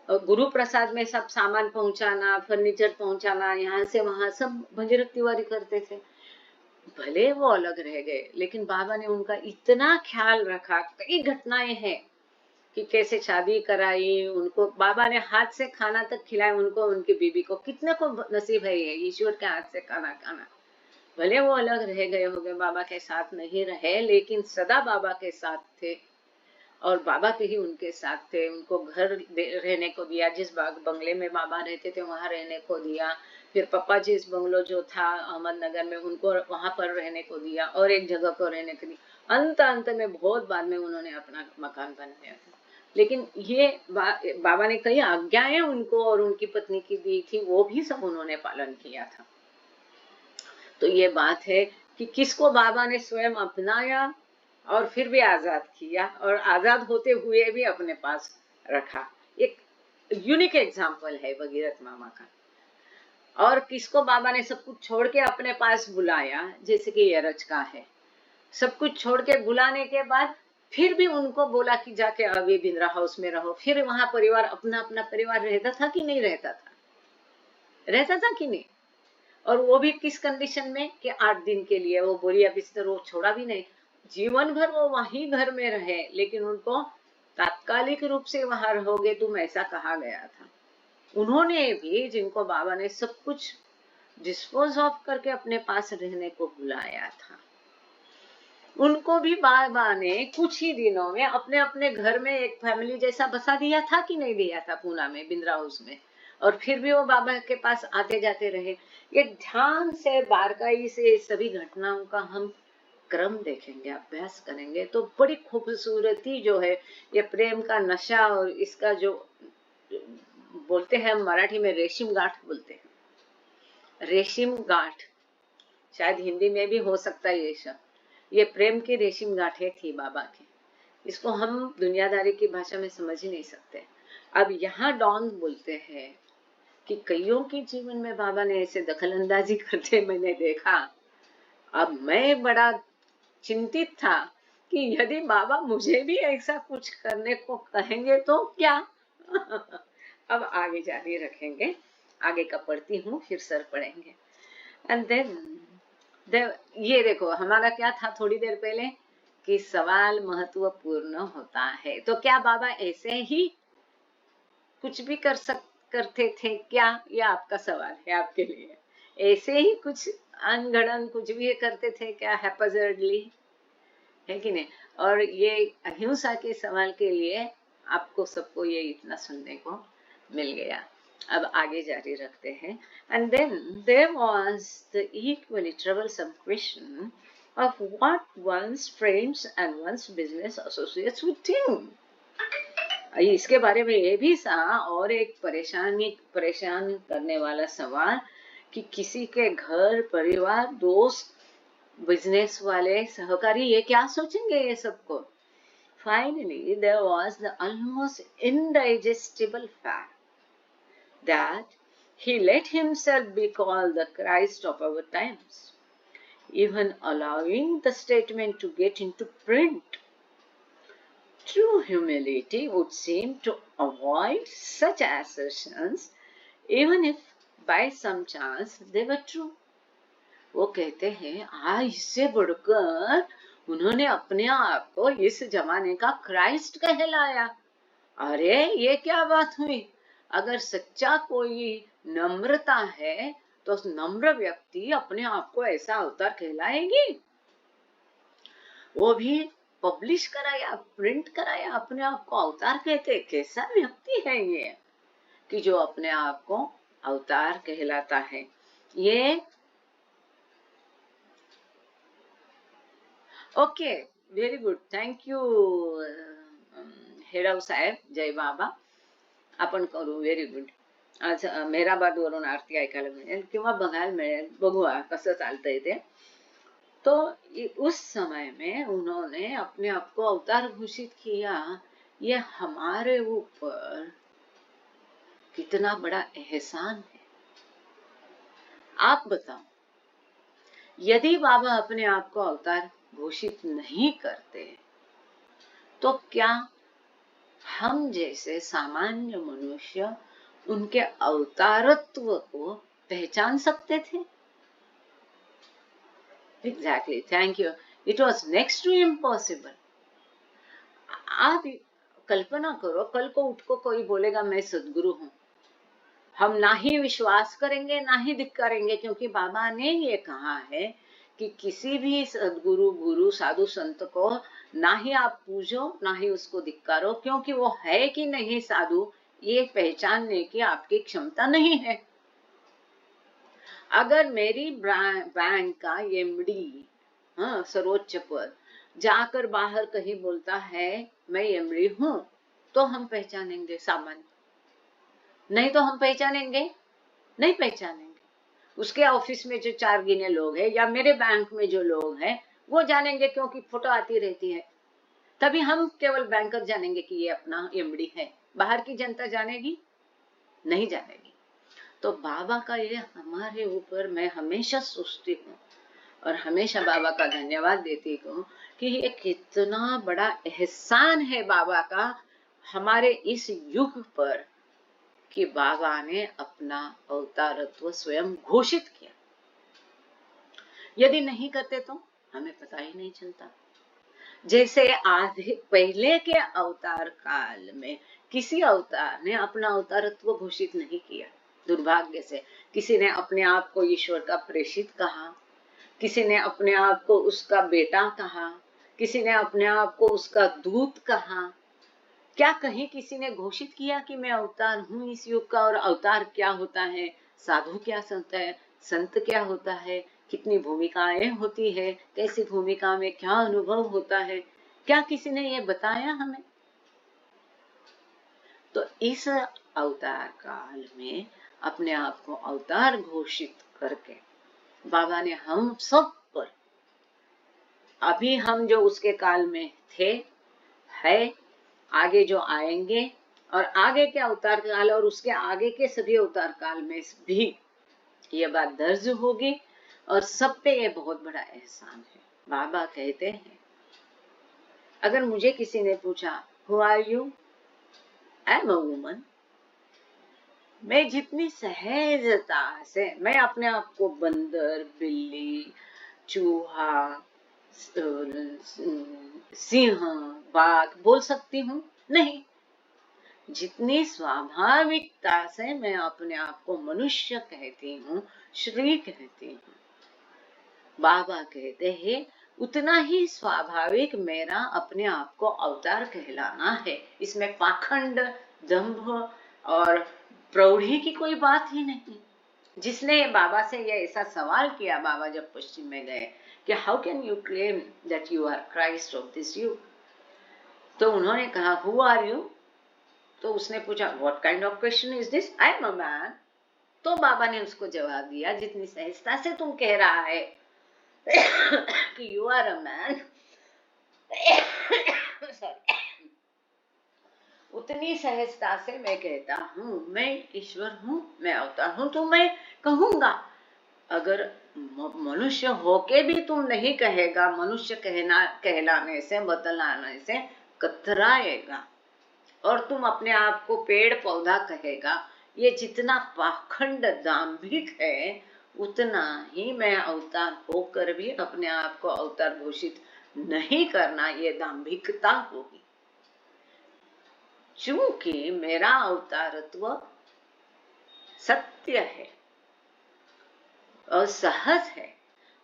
गुरु प्रसाद में सब सामान पहुंचाना, फर्नीचर पहुंचाना, यहाँ से वहां सब भगीरथ तिवारी करते थे। भले वो अलग रह गए, लेकिन बाबा ने उनका इतना ख्याल रखा। कई घटनाएं हैं कि कैसे शादी कराई उनको, बाबा ने हाथ से खाना तक खिलाया उनको, उनकी बीबी को। कितने को नसीब है ये ईश्वर के हाथ से खाना खाना। भले वो अलग रह गए होंगे, बाबा के साथ नहीं रहे, लेकिन सदा बाबा के साथ थे और बाबा भी ही उनके साथ थे। उनको घर रहने को दिया, जिस बंगले में बाबा रहते थे वहां रहने को दिया। फिर पप्पा जी इस बंगलो जो था अहमदनगर में, उनको वहां पर रहने को दिया और एक जगह को रहने को दिया। अंत में बहुत बाद में उन्होंने अपना मकान बनाया था। लेकिन ये बाबा ने कई आज्ञाएं उनको और उनकी पत्नी की दी थी, वो भी सब उन्होंने पालन किया था। तो ये बात है कि किसको बाबा ने स्वयं अपनाया और फिर भी आजाद किया, और आजाद होते हुए भी अपने पास रखा। एक यूनिक एग्जाम्पल है भगीरथ मामा का। और किसको बाबा ने सब कुछ छोड़ के अपने पास बुलाया, जैसे कि यरज का है। सब कुछ छोड़ के बुलाने के बाद फिर भी उनको बोला कि जाके अभी बिंद्रा हाउस में रहो। फिर वहां परिवार, अपना अपना परिवार रहता था कि नहीं रहता था? रहता था कि नहीं? और वो भी किस कंडीशन में कि 8 दिन के लिए वो बोरिया बिस्तर वो छोड़ा भी नहीं। जीवन भर वो वहीं घर में रहे, लेकिन उनको तात्कालिक रूप से वहां रहोगे तुम, ऐसा कहा गया था। उन्होंने भी, जिनको बाबा ने सब कुछ डिस्पोज ऑफ करके अपने पास रहने को बुलाया था, उनको भी बाबा ने कुछ ही दिनों में अपने अपने घर में एक फैमिली जैसा बसा दिया था कि नहीं दिया था, पूना में बिंद्रा हाउस में। और फिर भी वो बाबा के पास आते जाते रहे। ये ध्यान से बारकाई से सभी घटनाओं का हम क्रम देखेंगे, अभ्यास करेंगे, तो बड़ी खूबसूरती जो है, ये प्रेम का नशा और इसका जो बोलते हैं हम मराठी में रेशम गांठ बोलते हैं, रेशम गांठ, शायद हिंदी में भी हो सकता है ये शब्द। ये प्रेम की रेशम गांठें थी बाबा की। इसको हम दुनियादारी की भाषा में समझ ही नहीं सकते। अब यहाँ डॉन बोलते हैं कि कईयों के जीवन में बाबा ने ऐसे दखल अंदाजी करते मैंने देखा। अब मैं बड़ा चिंतित था कि यदि बाबा मुझे भी ऐसा कुछ करने को कहेंगे तो क्या। अब आगे जारी रखेंगे, आगे का पढ़ती हूँ फिर सर पढ़ेंगे। एंड देन ये देखो हमारा क्या था थोड़ी देर पहले कि सवाल महत्वपूर्ण होता है। तो क्या बाबा ऐसे ही कुछ भी करते थे क्या? ये आपका सवाल है आपके लिए। ऐसे ही कुछ अनगढ़न कुछ भी करते थे क्या, हैपजर्डली, है कि नहीं? और ये अहिंसा के सवाल के लिए आपको सबको ये इतना सुनने को मिल गया। अब आगे जारी रखते हैं। And then there was the equally troublesome question of what one's friends and one's business associates would think. इसके बारे में ये भी सा और एक परेशान करने वाला सवाल कि किसी के घर परिवार दोस्त बिजनेस वाले सहकारी ये क्या सोचेंगे ये सबको? Finally, there was the almost indigestible fact that he let himself be called the Christ of our times, even allowing the statement to get into print. True humility would seem to avoid such assertions, even if by some chance they were true. वो कहते हैं आज इससे बढ़कर उन्होंने अपने आप को इस जमाने का क्राइस्ट कहलाया। अरे ये क्या बात हुई? अगर सच्चा कोई नम्रता है तो नम्र व्यक्ति अपने आप को ऐसा अवतार कहलाएगी? वो भी पब्लिश कराया, प्रिंट कराया, अपने आप को अवतार कहते। कैसा व्यक्ति है ये कि जो अपने आप को अवतार कहलाता है? ये okay, very good, thank you Hedav साहेब, जय बाबा. आपण करू, व्हेरी गुड. आज मेहराबाद वरून आरती ऐकायला मिळेल किंवा बघायला मिळेल, बघूया कसं चालतंय ते. तो उस समय में उन्होंने अपने आप को अवतार घोषित किया. ये हमारे ऊपर कितना बड़ा एहसान है. आप बताओ, यदि बाबा अपने आप को अवतार घोषित नहीं करते तो क्या हम जैसे सामान्य मनुष्य उनके अवतारत्व को पहचान सकते थे? Exactly, thank you. It was next to impossible. आप कल्पना करो, कल को उठ को कोई बोलेगा मैं सदगुरु हूं, हम ना ही विश्वास करेंगे ना ही धिक्कारेंगे, क्योंकि बाबा ने ये कहा है कि किसी भी सदगुरु, गुरु, साधु, संत को ना ही आप पूजो ना ही उसको धिक्कारो, क्योंकि वो है कि नहीं साधु ये पहचानने की आपकी क्षमता नहीं है. अगर मेरी बैंक का एमडी सर्वोच्च पद जाकर बाहर कहीं बोलता है मैं एमडी हूं, तो हम पहचानेंगे सामान्य, नहीं तो हम पहचानेंगे नहीं पहचानेंगे. उसके ऑफिस में जो 4 गिने लोग हैं या मेरे बैंक में जो लोग हैं वो जानेंगे, क्योंकि फोटो आती रहती है. तभी हम केवल बैंकर जानेंगे कि ये अपना एमडी है. बाहर की जनता जानेगी नहीं जानेगी. तो बाबा का ये हमारे ऊपर, मैं हमेशा सोचती हूँ और हमेशा बाबा का धन्यवाद देती हूँ कि ये कितना बड़ा एहसान है बाबा का हमारे इस युग पर, कि बाबा ने अपना अवतारत्व स्वयं घोषित किया. यदि नहीं करते तो हमें पता ही नहीं चलता. जैसे आधे पहले के अवतार काल में किसी अवतार ने अपना अवतारत्व घोषित नहीं किया. दुर्भाग्य से किसी ने अपने आप को ईश्वर का प्रेषित कहा, किसी ने अपने आप को उसका बेटा कहा, किसी ने अपने आप को उसका दूत कहा. क्या कहीं किसी ने घोषित किया कि मैं अवतार हूं इस युग का? और अवतार क्या होता है, साधु क्या होता है, संत क्या होता है, कितनी भूमिकाएं होती है, कैसी भूमिका में क्या अनुभव होता है, क्या किसी ने ये बताया हमें? तो इस अवतार काल में अपने आप को अवतार घोषित करके बाबा ने हम सब पर, अभी हम जो उसके काल में थे, है, आगे जो आएंगे और आगे के अवतार काल और उसके आगे के सभी अवतार काल में भी ये बात दर्ज होगी और सब पे ये बहुत बड़ा एहसान है. बाबा कहते हैं, अगर मुझे किसी ने पूछा who are you, I am a woman, मैं जितनी सहजता से मैं अपने आप को बंदर, बिल्ली, चूहा, सिंह, बाघ बोल सकती हूँ? नहीं. जितनी स्वाभाविकता से मैं अपने आप को मनुष्य कहती हूँ, श्री कहती हूँ, बाबा कहते हैं उतना ही स्वाभाविक मेरा अपने आप को अवतार कहलाना है. इसमें पाखंड, दंभ और प्रौढ़ी की कोई बात ही नहीं. जिसने बाबा से ये ऐसा सवाल किया, बाबा जब पश्चिम में गए कि how can you claim that you are Christ of this युग, तो उन्होंने कहा हु आर यू. तो उसने पूछा what kind of question is this, I am a man. तो बाबा ने उसको जवाब दिया जितनी सहजता से तुम कह रहा है कि यू आर अ मैन, उतनी सहजता से मैं कहता हूँ मैं ईश्वर हूँ, मैं अवतार हूँ, तो मैं कहूंगा। अगर मनुष्य होके भी तुम नहीं कहेगा, मनुष्य कहलाने से बतलाने से कतराएगा, और तुम अपने आप को पेड़ पौधा कहेगा, ये जितना पाखंड दाम्भिक है, उतना ही मैं अवतार होकर भी अपने आप को अवतार घोषित नहीं करना, ये दाम्भिकता होगी। चूंकि मेरा अवतारत्व सत्य है और सहज है,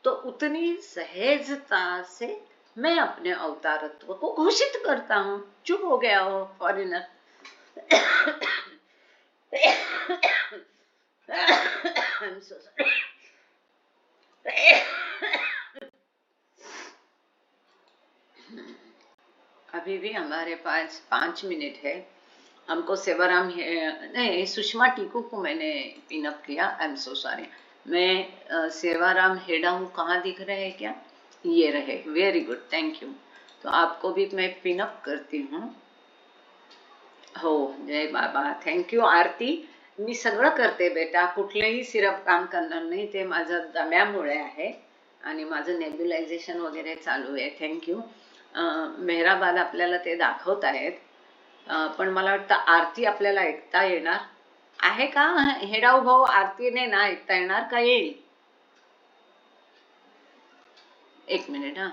तो उतनी सहजता से मैं अपने अवतारत्व को घोषित करता हूं। चुप हो गया हो फॉरेनर। I'm so sorry. अभी भी हमारे पास 5 मिनट है। हमको सेवाराम नहीं, सुषमा टीकू को मैंने पिनअप किया। I am so sorry. मैं सेवाराम हेडा हूँ, कहाँ दिख रहे हैं क्या? ये रहे। Very good, thank you. तो आपको भी मैं पिनअप करती हूँ। हो, जय बाबा, थँक यू आरती। मी सगळं करते बेटा, कुठलेही सिरप काम करणार नाही, ते माझं दम्यामुळे आहे आणि माझं नेब्युलायझेशन वगैरे चालू आहे। थँक्यू। मेहराबाद आपल्याला ते दाखवत आहेत, पण मला वाटतं आरती आपल्याला ऐकता येणार आहे का? हेडाऊ भाऊ, आरतीने ना ऐकता येणार का? येईल? एक मिनिट हा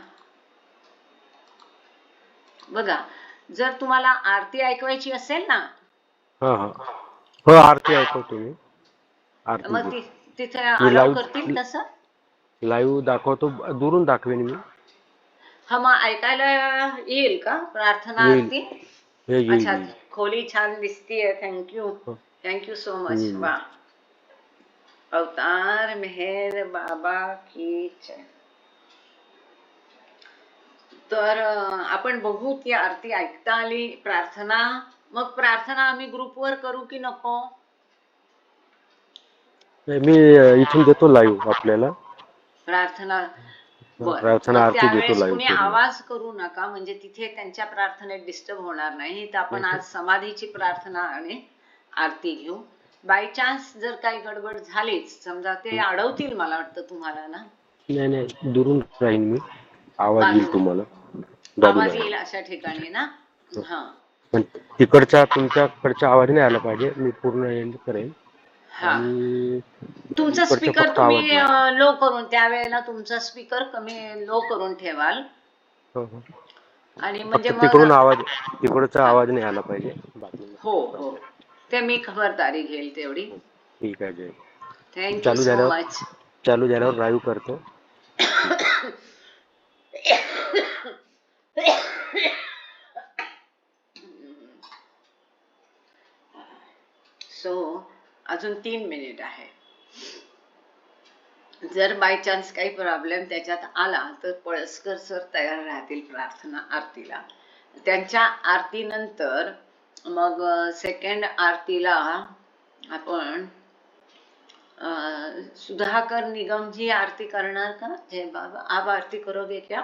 बघा, जर तुम्हाला आरती ऐकवायची असेल ना, हा हा हो, आरती ऐकवतो मी. आरती मग जी तिथे मी अलाउ करतील तसं? लाईव्ह दाखवतो, दुरून दाखवेन मी. हा, मग ऐकायला येईल का प्रार्थना येईल, आरती? हे येईल अच्छा, येईल. खोली छान दिसतीये. थँक्यू, हो, थँक्यू सो मच. येईल. वा, अवतार मेहर बाबा की जय. तर आपण बघू ती आरती ऐकता आली. प्रार्थना, मग प्रार्थना आम्ही ग्रुपवर करू की नको? मी इथून देतो लाईव्ह आपल्याला. प्रार्थना, बर, प्रार्थना मग आरती देतो त्यावेळेस लाईव्ह कुणी पूर्ण. आवाज करू नका, म्हणजे तिथे त्यांच्या प्रार्थनेत डिस्टर्ब होणार नाही. तर आपण आज समाधीची प्रार्थना आणि आरती घेऊ. बाय चान्स जर काही गडबड झालीच, समजा ते अडवतील, मला वाटतं तुम्हाला ना, नाही नाही, दुरून राहीन मी. आवाज येईल बाजूला तुम्हाला, बाजूला आवाज येईल राहीन. अशा ठिकाणी ना. हो. हा पण तुमच्याकडचा आवाज नाही आला पाहिजे. मी पूर्ण एंड करेन हा, आणि तुमचा इकडचा स्पीकर फक्त तुम्ही आवाज येईल. लो करून, त्यावेळेला तुमचा स्पीकर कमी लो करून ठेवाल, हो हो, आणि म्हणजे फक्त मग तिकडचा हा, आवाज नाही आला पाहिजे. बाकी हो काही हो, प्रॉब्लेम. ते मी खबरदारी घेईल तेवढी. हो, ठीक आहे. जय. Thank you so much. चालू झाल्यावर लाईव्ह करतो. ठीक. सो अजून 3 मिनिट आहे. जर बाय चान्स काही प्रॉब्लेम त्याच्यात आला तर पळसकर सर तयार राहतील प्रार्थना आरतीला. त्यांच्या आरतीनंतर मग सेकंड आरतीला आपण सुधाकर निगम जी आरती करणार का? जय बाबा, आप आरती करोगे क्या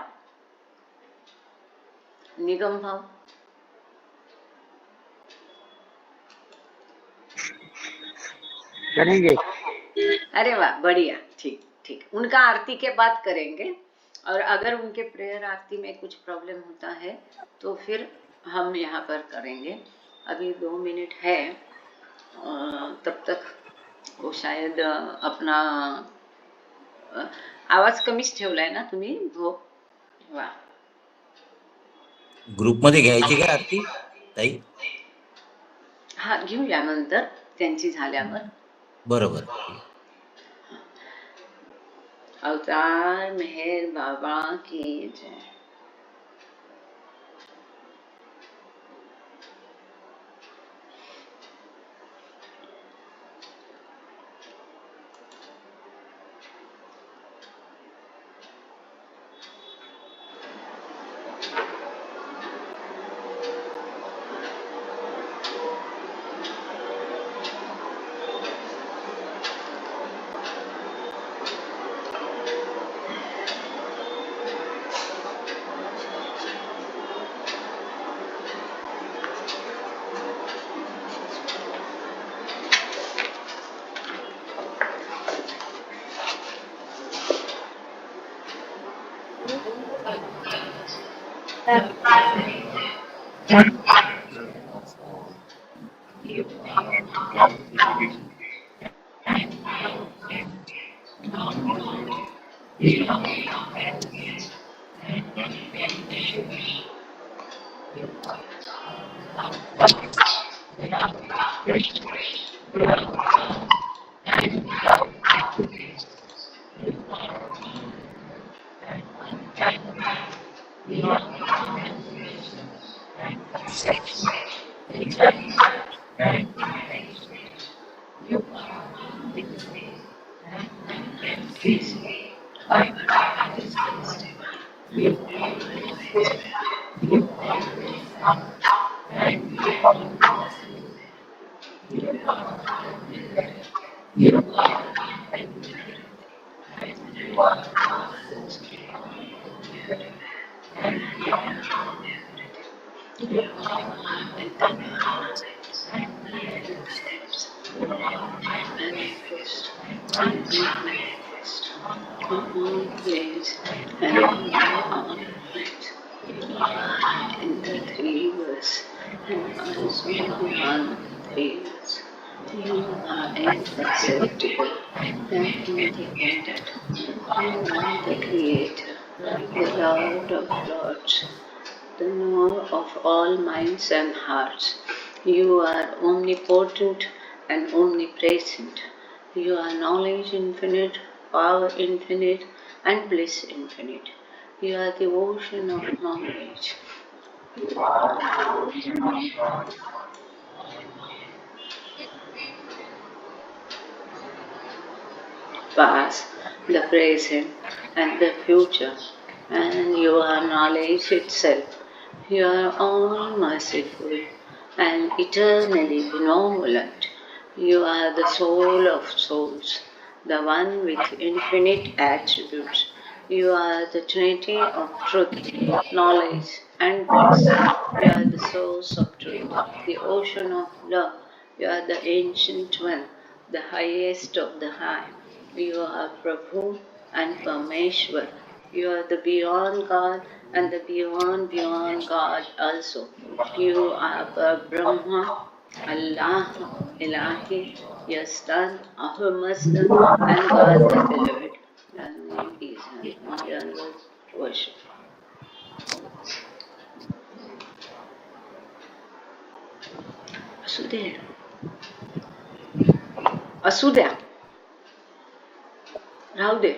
निगम भाव? करेंगे. अरे वाह, बढ़िया, ठीक ठीक। उनका आरती के बाद करेंगे, और अगर उनके प्रेयर आरती में कुछ प्रॉब्लम होता है तो फिर हम यहाँ पर करेंगे। अभी 2 मिनट है, तब तक वो शायद अपना आवाज कमीच ठेवलाय ना तुम्ही? हो, वा, ग्रुपमध्ये घ्यायची का आरती ताई? हा, घेऊया नंतर त्यांची झाल्यावर. बरोबर. अवतार मेहर बाबा की जय. Manifest, manifest, all place and all night. In the 3 years and also beyond 3 years. You are imperceptible and independent. You are the Creator, the Lord of Lords, the knower of all minds and hearts. You are omnipotent and omnipresent. You are knowledge infinite, power infinite, and bliss infinite. You are the ocean of knowledge. Past, the present, and the future, and you are knowledge itself. You are all merciful and eternally benevolent. You are the soul of souls, the one with infinite attributes. You are the Trinity of truth, knowledge, and bliss. You are the source of truth, the ocean of love. You are the ancient one, the highest of the high. You are Prabhu and Parmeshwar. You are the beyond God and the beyond God also. You are Brahma, Allah, Ilahi, Yastan, Ahmastan, and God the Beloved. Your name is eternal worship. असू दे असू द्या राहू दे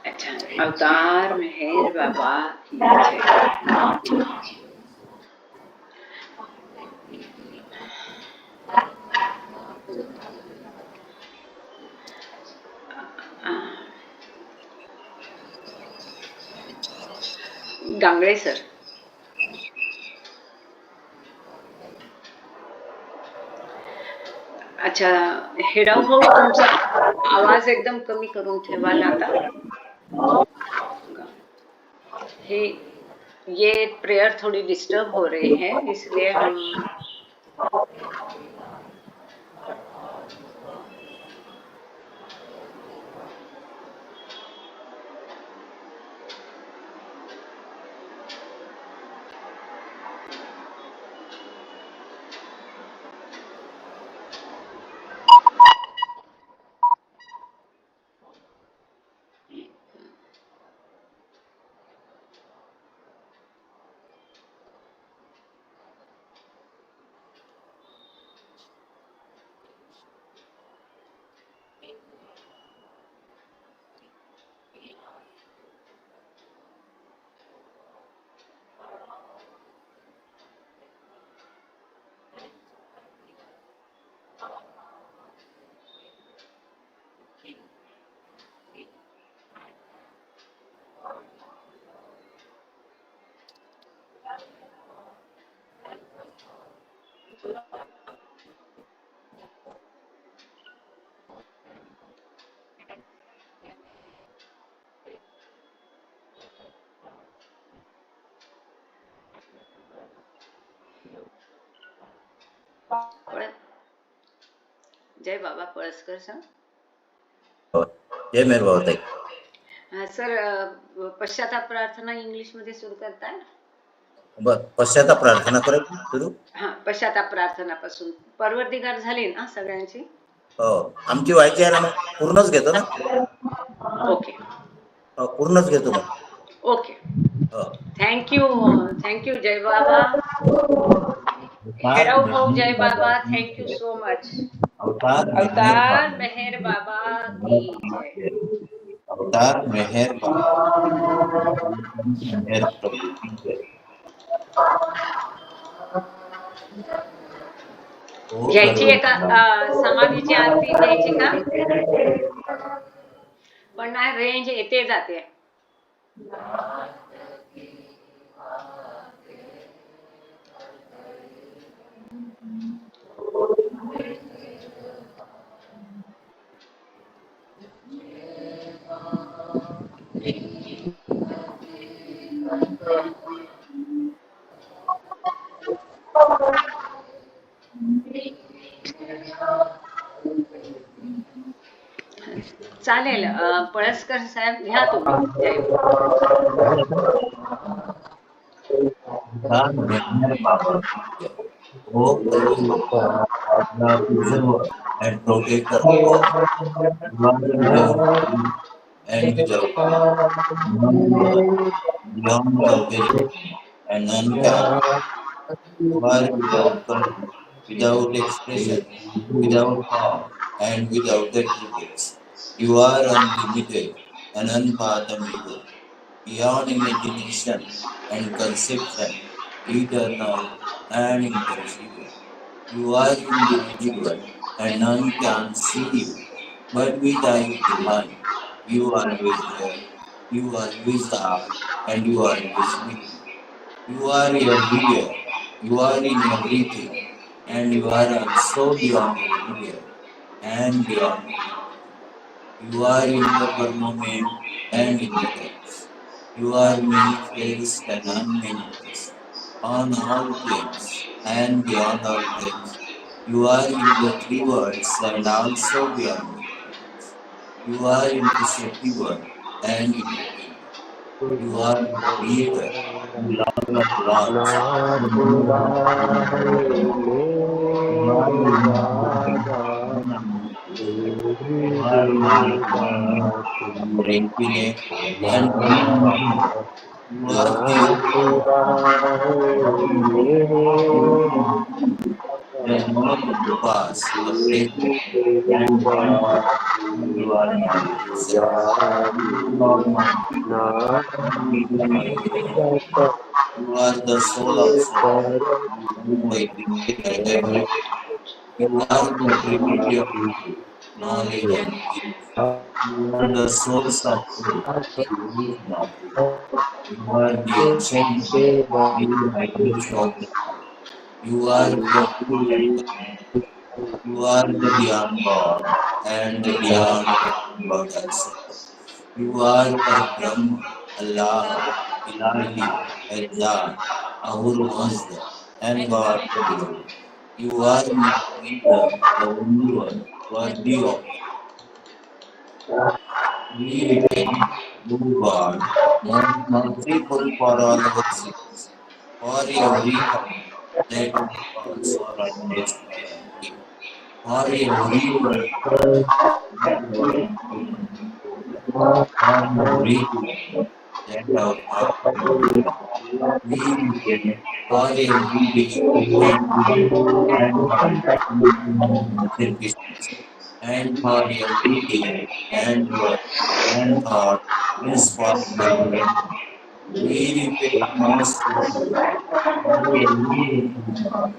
अच्छा अवतार मेहर बाबा की जय गांगड़े sir अच्छा हिराव भाऊ तुमचा आवाज एकदम कमी करून ठेवाल आता हे ये प्रेयर थोड़ी डिस्टर्ब हो रही है इसलिए हम पळ- जय बाबा पळसकर सर. जय मेहर बाबा ताई. सर पश्चाताप प्रार्थना इंग्लिश मध्ये सुरू करताय. पश्चाताप प्रार्थना करायची सुरू. हा, पश्चाताप प्रार्थनापासून परवरदिगार झाली ना सगळ्यांची. हो, आमची व्हायची आहे ना, मग पूर्णच घेतो ना. ओके पूर्णच घेतो मग. ओके. Thank you thank you. जय बाबा. हेराव भाऊ जय बाबा. Thank you so much. अवतार मेहर बाबा की जय. अवतार मेहर बाबा मेहर प्रभु की जय. घ्यायची आहे का समाधीची आरती घ्यायची का. पण नाही, रेंज येते जाते. चालेल. पळसकर साहेब घ्या तुम्ही. जय and protect us and without beyond the and none can. You are without color, without expression, without form, and without attributes. You are unlimited and unfathomable, beyond imagination and conception, eternal and imperishable. You are individual, and none can see you, but with eye divine. You are always there, you are always are, and you are always with. You are everywhere, you are in everything, and you are also beyond everywhere and beyond everything. You are in the firmament and in the depths. You are manifest and unmanifest on all planes and beyond all planes. You are in the three worlds and also beyond the three worlds. You are imperceptible and independent. You are the creator, the Lord of lords. ना You खुदा है are मेरे दादा, तेरी the infinite and ना you ना are the खुदा है मेरे there's no the past, the present, and तेरी the future. दादी You are my yourself. You are दादी my ना you are the soul of soul. You are the everything. You are the trinity of knowledge and peace. You are the source of truth. There is nothing. You are the ancient one, the brightest of the light. You are the true and the living. You are the beyond God and the beyond God also. You are Parabrahma, Allah, Ilahi, Ejad, Ahur Mazda, and God the Beloved. You are my Creator, the only one, worthy of we repent, O God, most merciful for all our sins, for every fault that we cause or unjust calamity, for every word that was unspoken, for every blessing that our heart has. We repent for every day and heart selfishness, and for every day and word and thought responsible to it. We repent most sincerely for every wrong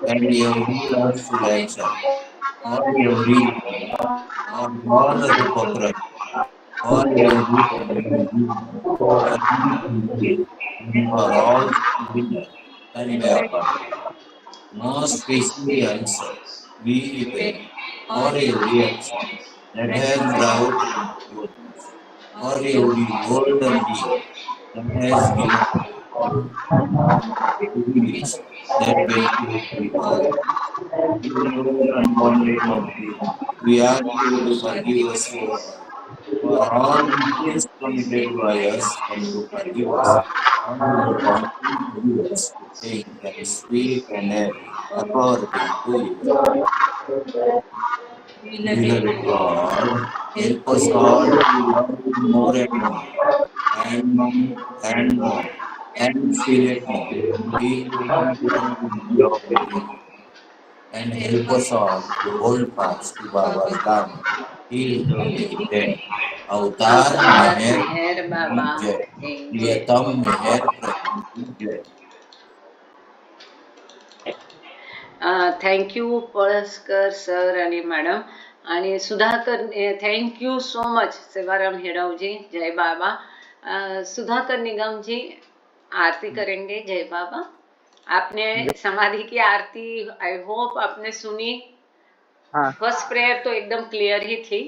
and every lustful action, for every lie, for all the hypocrisy, for every favoritism, for every hatred, and for all stubbornness and backwardness. Most especially also, we repent for every action that has brought us, for every word and deed that has given every wish that benefits all. Lord unbounded mercy, we ask you to forgive us, O God. For all the sins committed by us, come to forgive us, and the conscience give us to think and speak and act according to you. Beloved God, help us all to love you more and more, and more, and more, and feel it more. Each one will be obedient, and help us all to hold fast to Baba's garment till the day end. अवतार अवतार मेहर मेहर की बाबा जय, की जय। प्रियतम मेहर प्रभु की जय. थँक्यू पळसकर सर आणि मॅडम आणि Sudhakar, thank you so much Sevaram हेड़ावजी, जय बाबा। सुधाकर निगम जी आरती करेंगे, जय बाबा। आपने समाधि की आरती आई होप आपने सुनी। हाँ फर्स्ट प्रेयर तो एकदम क्लियर ही थी।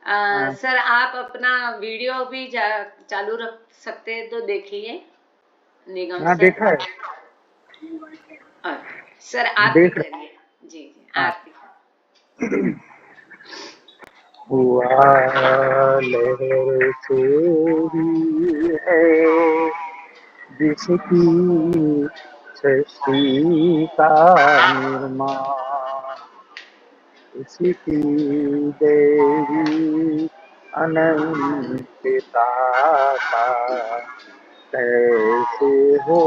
हाँ सर आप अपना वीडियो भी चालू रख सकते हैं तो देखिए निगम हाँ, सर। देखा है, सर आरती देख करिए। जी जी हाँ। आरती। हुआ लहर से ही है जिसकी सृष्टि का निर्माण, उसकी देवी अनंतता का कैसे हो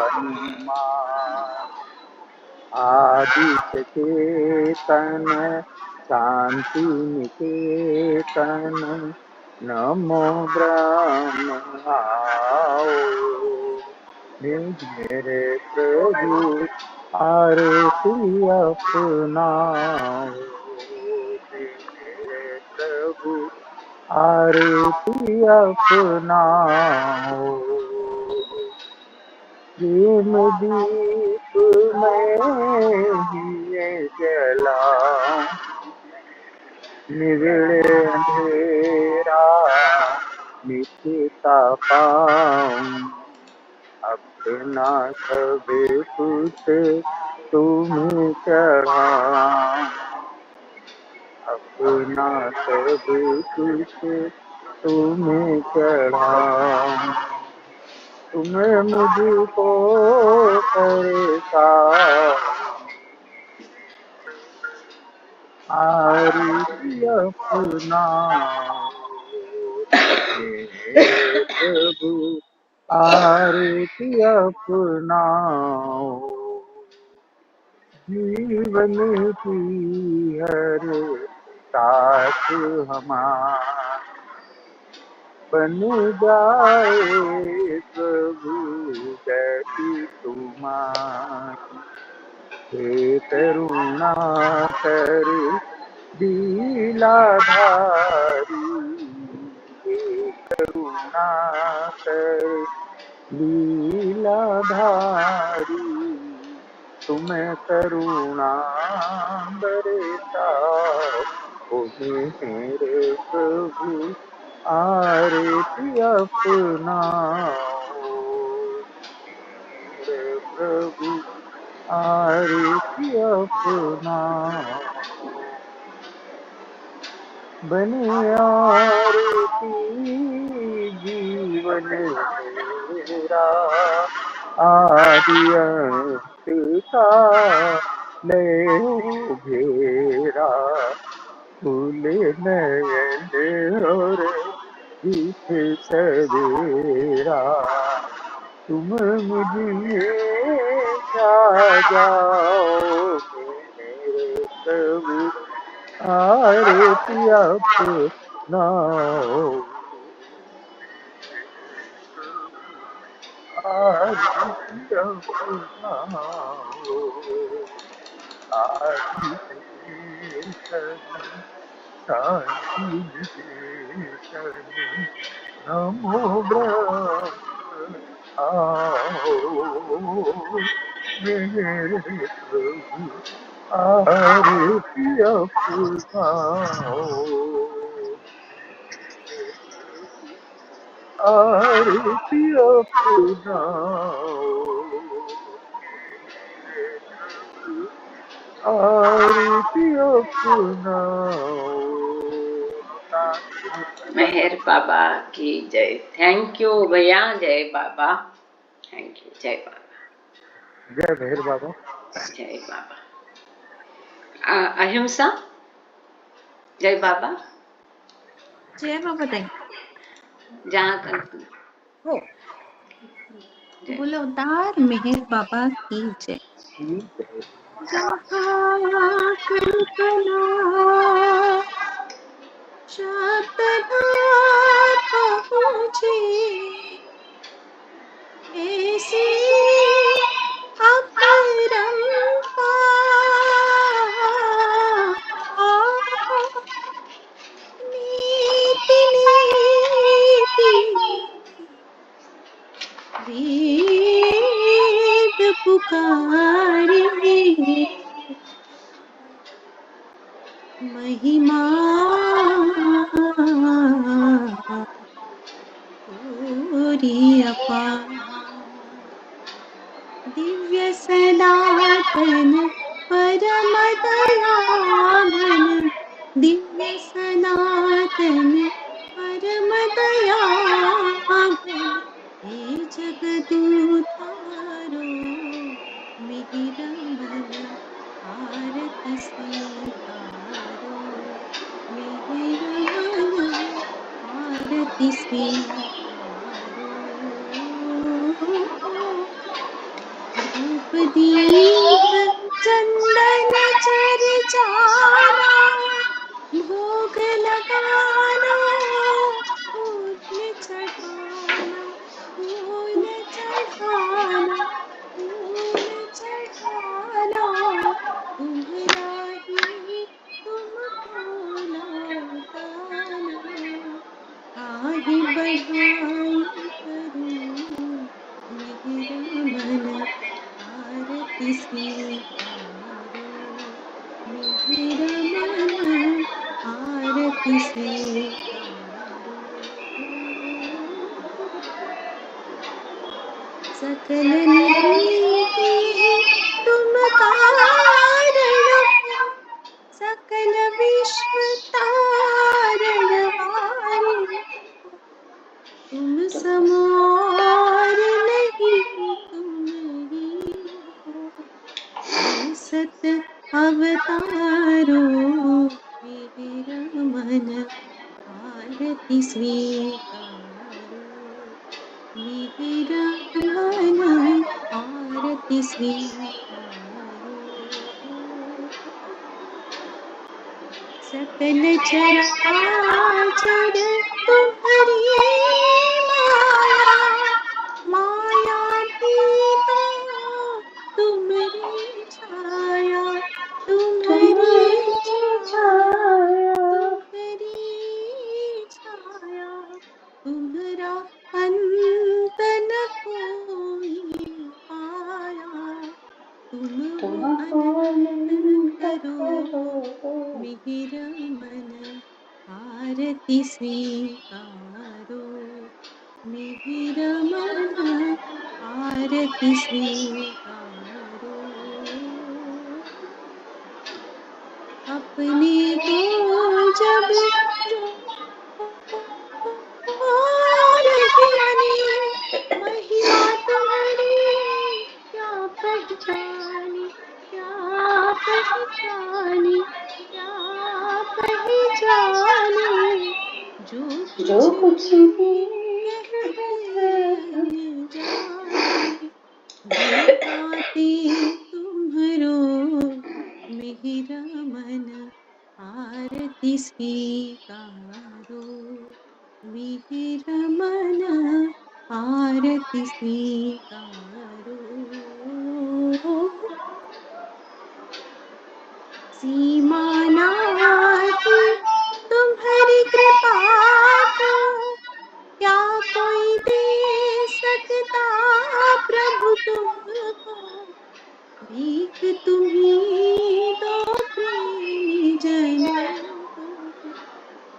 अनुमान। आदि चेतन शांति निकेतन, नमो ब्रह्म आओ। मेरे प्रभु आरती अपनाओ, मेरे प्रभु आरती अपनाओ। प्रेम दीप में दिए जलाऊं, निविड़े अंधेरा मिटता पाऊं। अपना सब कुछ तुम्हें चढ़ाऊं, अपना सब कुछ तुम्हें चढ़ाऊं। तुम्हें मुझको परेशान आरती अपनाओ, मेरे प्रभु आरती अपनाओ। जीवन की हर साथ हमारा बन जाए प्रभु जैसी तुम्हारी। हे करुणा कर लीलाधारी, हे करुणा कर लीलाधारी। तुम्हें करुणा बरसाओ, ओ मेरे प्रभु आरती अपनाओ, मेरे प्रभु आरती अपनाओ। बने आरती जीवन मेरा, आदि अंत का ले घेरा। खुले नयन और दिख सवेरा, तुम मुझे छा जाओ मेरे प्रभु आरती अपनाओ, आरती अपनाओ। आदि चेतन शांति निकेतन, नमो ब्रह्म आओ। मेरे प्रभु आरती अपनाओ, आरती अपनाओ। आरती अपनाओ लुटा के। मेहर बाबा की जय। थैंक यू भैया, जय बाबा। थैंक यू, जय बाबा। जय मेहर बाबा। जय बाबा। अहिंसा, जय बाबा। जय बाबा ताई। जहाँ हो जय। बोलो, दार मेहर बाबा की जय। ठीक है। जहाँ कल्पना शब्द पहुँचे, ऐसे अपरंपार नीति नीति वेद पुकारे, महिमा पूरी अपार। दिव्य सनातन परम दयाघन, दिव्य सनातन परम दयाघन, हे जगदूतारो मिहिर मन आरती स्वीकारो, मिहिर मन आरती स्वीकारो। धूप दीप चंदन चर्चाना, भोग लगाना, फूल चढ़ाना, फूल चढ़ाना, फूल चढ़ाना, तुम्हरा ही तुमको लौटाना। काहे बढ़ाई करूं मेरा मन आरती स्वीकारो, मेरा मन आरती स्वीकारो। सकल निधि के तुम कारण हो, सकल विश्व तारण हारे हो। तुम समार नहीं, तुम ही हो हे सत अवतारो, मेरा मन आरती स्वीकारो, मेरा मन आरती स्वीकारो। सकल चराचर तुम्हारी माया, माया भी तो तुम्हारी छाया, तुम्हारी छाया, तुम्हारी छाया। तुम्हारा अंत न कोई पाया, तुम हो अनंत करो मेरा मन आरती स्वीकारो, मेरा मन आरती स्वीकारो। अपने को जब जानी, महिमा तुम्हारी क्या पहचानी, क्या पहचानी, क्या पहचानी। जो कुछ भी कहते अनजाने, गुण गाते तुम्हारो मेरा मन आरती स्वीकारो, मेरा मन आरती स्वीकारो। सीमा नाथी तुम्हारी कृपा को, क्या कोई दे सकता प्रभु तुमको। भीख तुम्ही दो प्रेमी जनों को,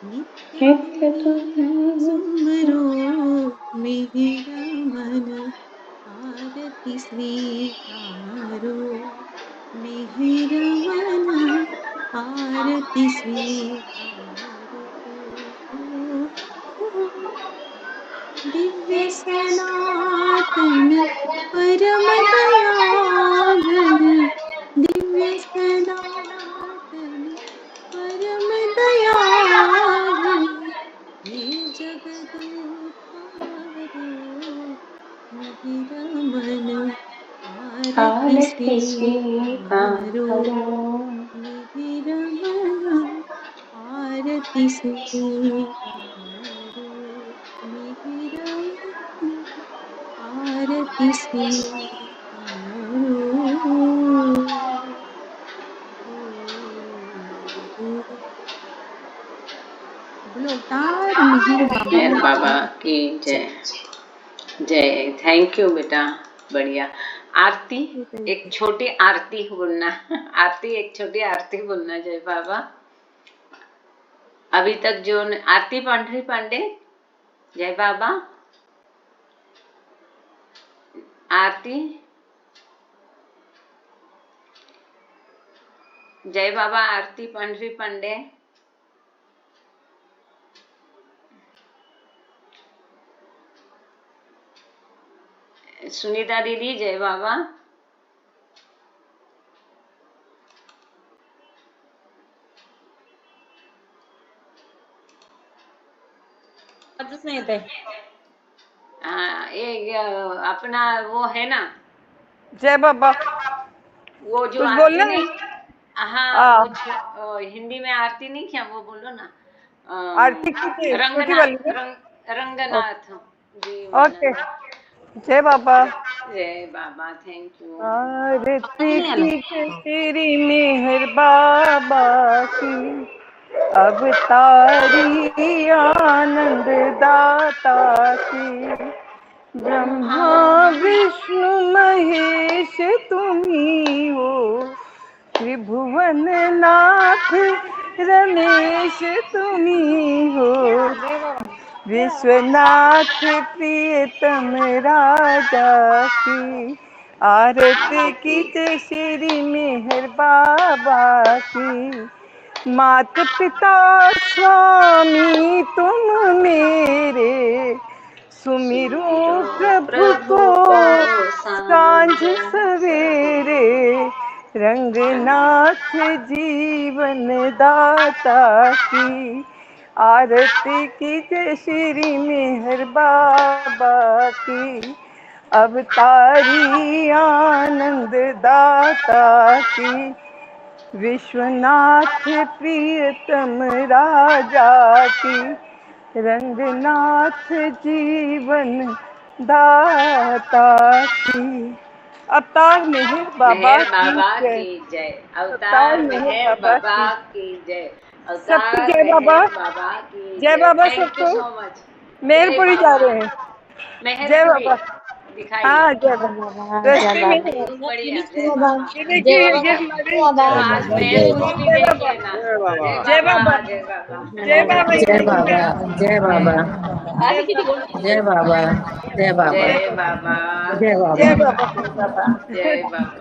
नित्य तुम्ही सुमरो मेरा मन आरती स्वीकारो, मेरा दिव्य सनातन परम दयाघन, दिव्य सनातन परम दयाघन, हे जगदोद्धारो निधिरमन आरती आरती स्वीकारो, स्वीकारो। निधिरमन आरती स्वीकारो, निधिरमन आरती स्वीकारो। बोलो अवतार मेहर बाबा मेहर बाबा की की जय। जय, थैंक यू बेटा, बढ़िया। आरती, जय। एक छोटी आरती बोलना। आरती, एक छोटी आरती बोलना। जय बाबा। अभी तक जो आरती पांडे पांडे, जय बाबा। आरती, जय बाबा। आरती पांढरी पांडे, सुनीता दीदी, जय बाबा। नहीं थे। ये अपना वो है ना, जय बाबा। वो जो कुछ आरती बोलना है? नहीं, हाँ आ, वो हिंदी में आरती नहीं, क्या वो बोलो ना, आरती की थी, छोटी वाली रंगनाथ, है? रंगनाथ जी ओके। महाराज। जय बाबा। जय बाबा, थैंक यू। आरती की तेरी मेहर बाबा की, अवतारी आनंद दाता की, ब्रह्मा विष्णु महेश तुम्ही हो, त्रिभुवन नाथ रमेश तुम्ही हो, विश्वनाथ प्रियतम राजा की, आरती की जय श्री मेहर बाबा की। मात पिता स्वामी तुम मेरे, सुमिरो प्रभु को सांझ सवेरे, रंगनाथ जीवन दाता की, आरती की जय श्री मेहर बाबा की, अवतारी आनंद दाता की, विश्वनाथ प्रियतम राजा की, रंगनाथ जीवन दाता की। अवतार मेहर बाबा मेहर की बाबा जय। की जय। अवतार अवतार मेहर मेहर बाबा बाबा की। की जय। सबको अवतार जय बाबा। मेहर बाबा की जय जय। बाबा थैंक यू सबको। So much. जय मेहरपुरी जा बाबा। रहे हैं। जय मेहरपुरी बाबा। दिखाइए। हाँ जय बाबा। रास्ते में है। बढ़िया, जय बाबा। ये देखिए ये हमारे चलो हाँ आज मेहरपुरी भी जय देख बाबा। लेना। जय जय बाबा। जय बाबा। बाबा, जय बाबा। जय बाबा जय इंग्लिश में। बाबा। जय बाबा। जय बाबा। जय बाबा। जय बाबा। जय जय बाबा। बाबा। जय बाबा। जय बाबा। जय बाबा।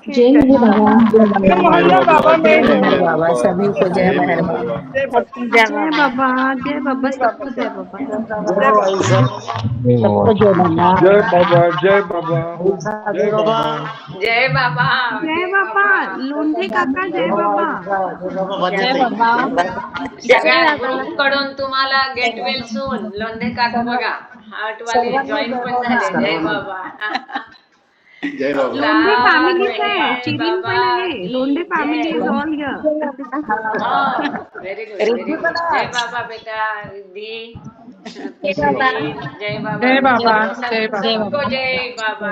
जय ठीक है। बाबा। जय ये मोहल्ला बाबा में जय है। मेहर बाबा, सभी को जय जय मेहर मेहर बाबा। बाबा। जय बाबा। जय बाबा, जय बाबा, जय बाबा। सबको जय बाबा। जय बाबा। सबको जय बाबा। जय बाबा। जय बाबा। जय बाबा। जय बाबा। जय जय बाबा, बाबा। लोंढे काका जय बाबा। जय बाबा। सगळ्या ग्रुप कडून तुम्हाला गेट वेल सून लोंढे काका बघा, हार्ट वाले जॉईन पण झाले. जय बाबा. लोंढे अवतार फॅमिलीच आहे, मेहर चिरीन पण बाबा आहे. लोंढे की फॅमिली जय. Is all here. Very good, very good. जय बाबा बेटा, रिद्धी, शिरीन, जय बाबा जय बाबा। बच्चों, जय सब बाबा। सबको जय बाबा।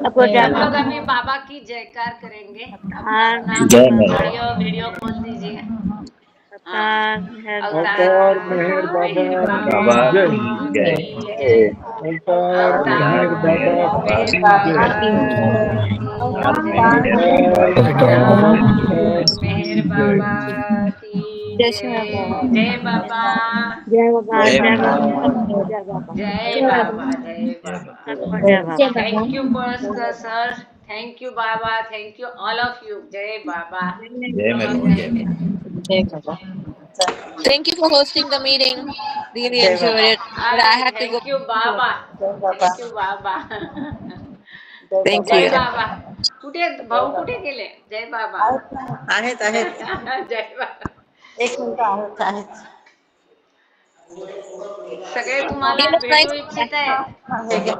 सबको जय सब लोग बाबा। अभी बाबा की जयकार करेंगे। अपना अपना वीडियो वीडियो खोल दीजिए। हाँ, अवतार अवतार मेहर बाबा मेहर की बाबा जय। की जय। अवतार मेहर बाबा अवतार मेहर की बाबा जय। की जय। अवतार मेहर बाबा अवतार की मेहर जय। बाबा की जय। जय बाबा। जय बाबा। जय जय बाबा। बाबा। जय बाबा, जय बाबा। Thank you, Puraskar sir. Thank you, Baba. Thank you, all of you. Jai Baba. जय मेहर बाबा। जय मेहर। जय बाबा। Thank you for hosting the meeting. Really enjoyed it. But I had to go. Thank you Baba, thank you Baba. Thank जय you. बाबा. कुठे भाऊ कुठे गेले? जय बाबा. आहेत आहेत. जय बाबा. एक मिनिट आहेत आहेत. सगळे तुम्हाला It was भेटू nice. इच्छित आहेत. हे घ्या.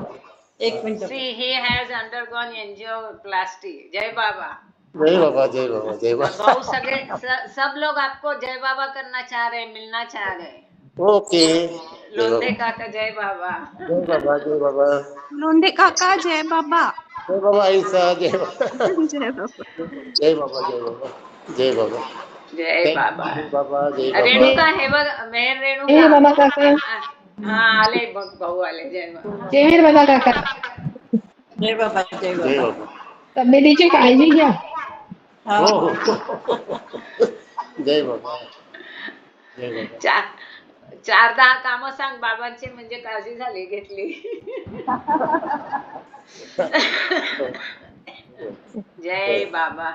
एक minute. See, he has undergone angioplasty. जय बाबा. जय बाबा जय बाबा जय बाबा. भाऊ सगळे सब लोग आपको जय बाबा करना चाह रहे, मिलना चाह रहे. ओके. लोंढे काका जय बाबा. जय बाबा जय बाबा. लोंढे काका जय बाबा. जय बाबा आईसा जय बाबा. जय बाबा. जय बाबा जय बाबा जय बाबा. जय बाबा. जय बाबा जय बाबा. रेणुका हे बघ, मेहर रेणुका. बाबा काका. हा आले बघ, भाऊ आले. जय बाबा. जय बाबा काका. जय बाबा जय बाबा. तब्येतीची काळजी घ्या. हो हो. जय बाबा जय बाबा. चार 10 कामं सांग बाबांची, म्हणजे काळजी झाली घेतली. जय बाबा.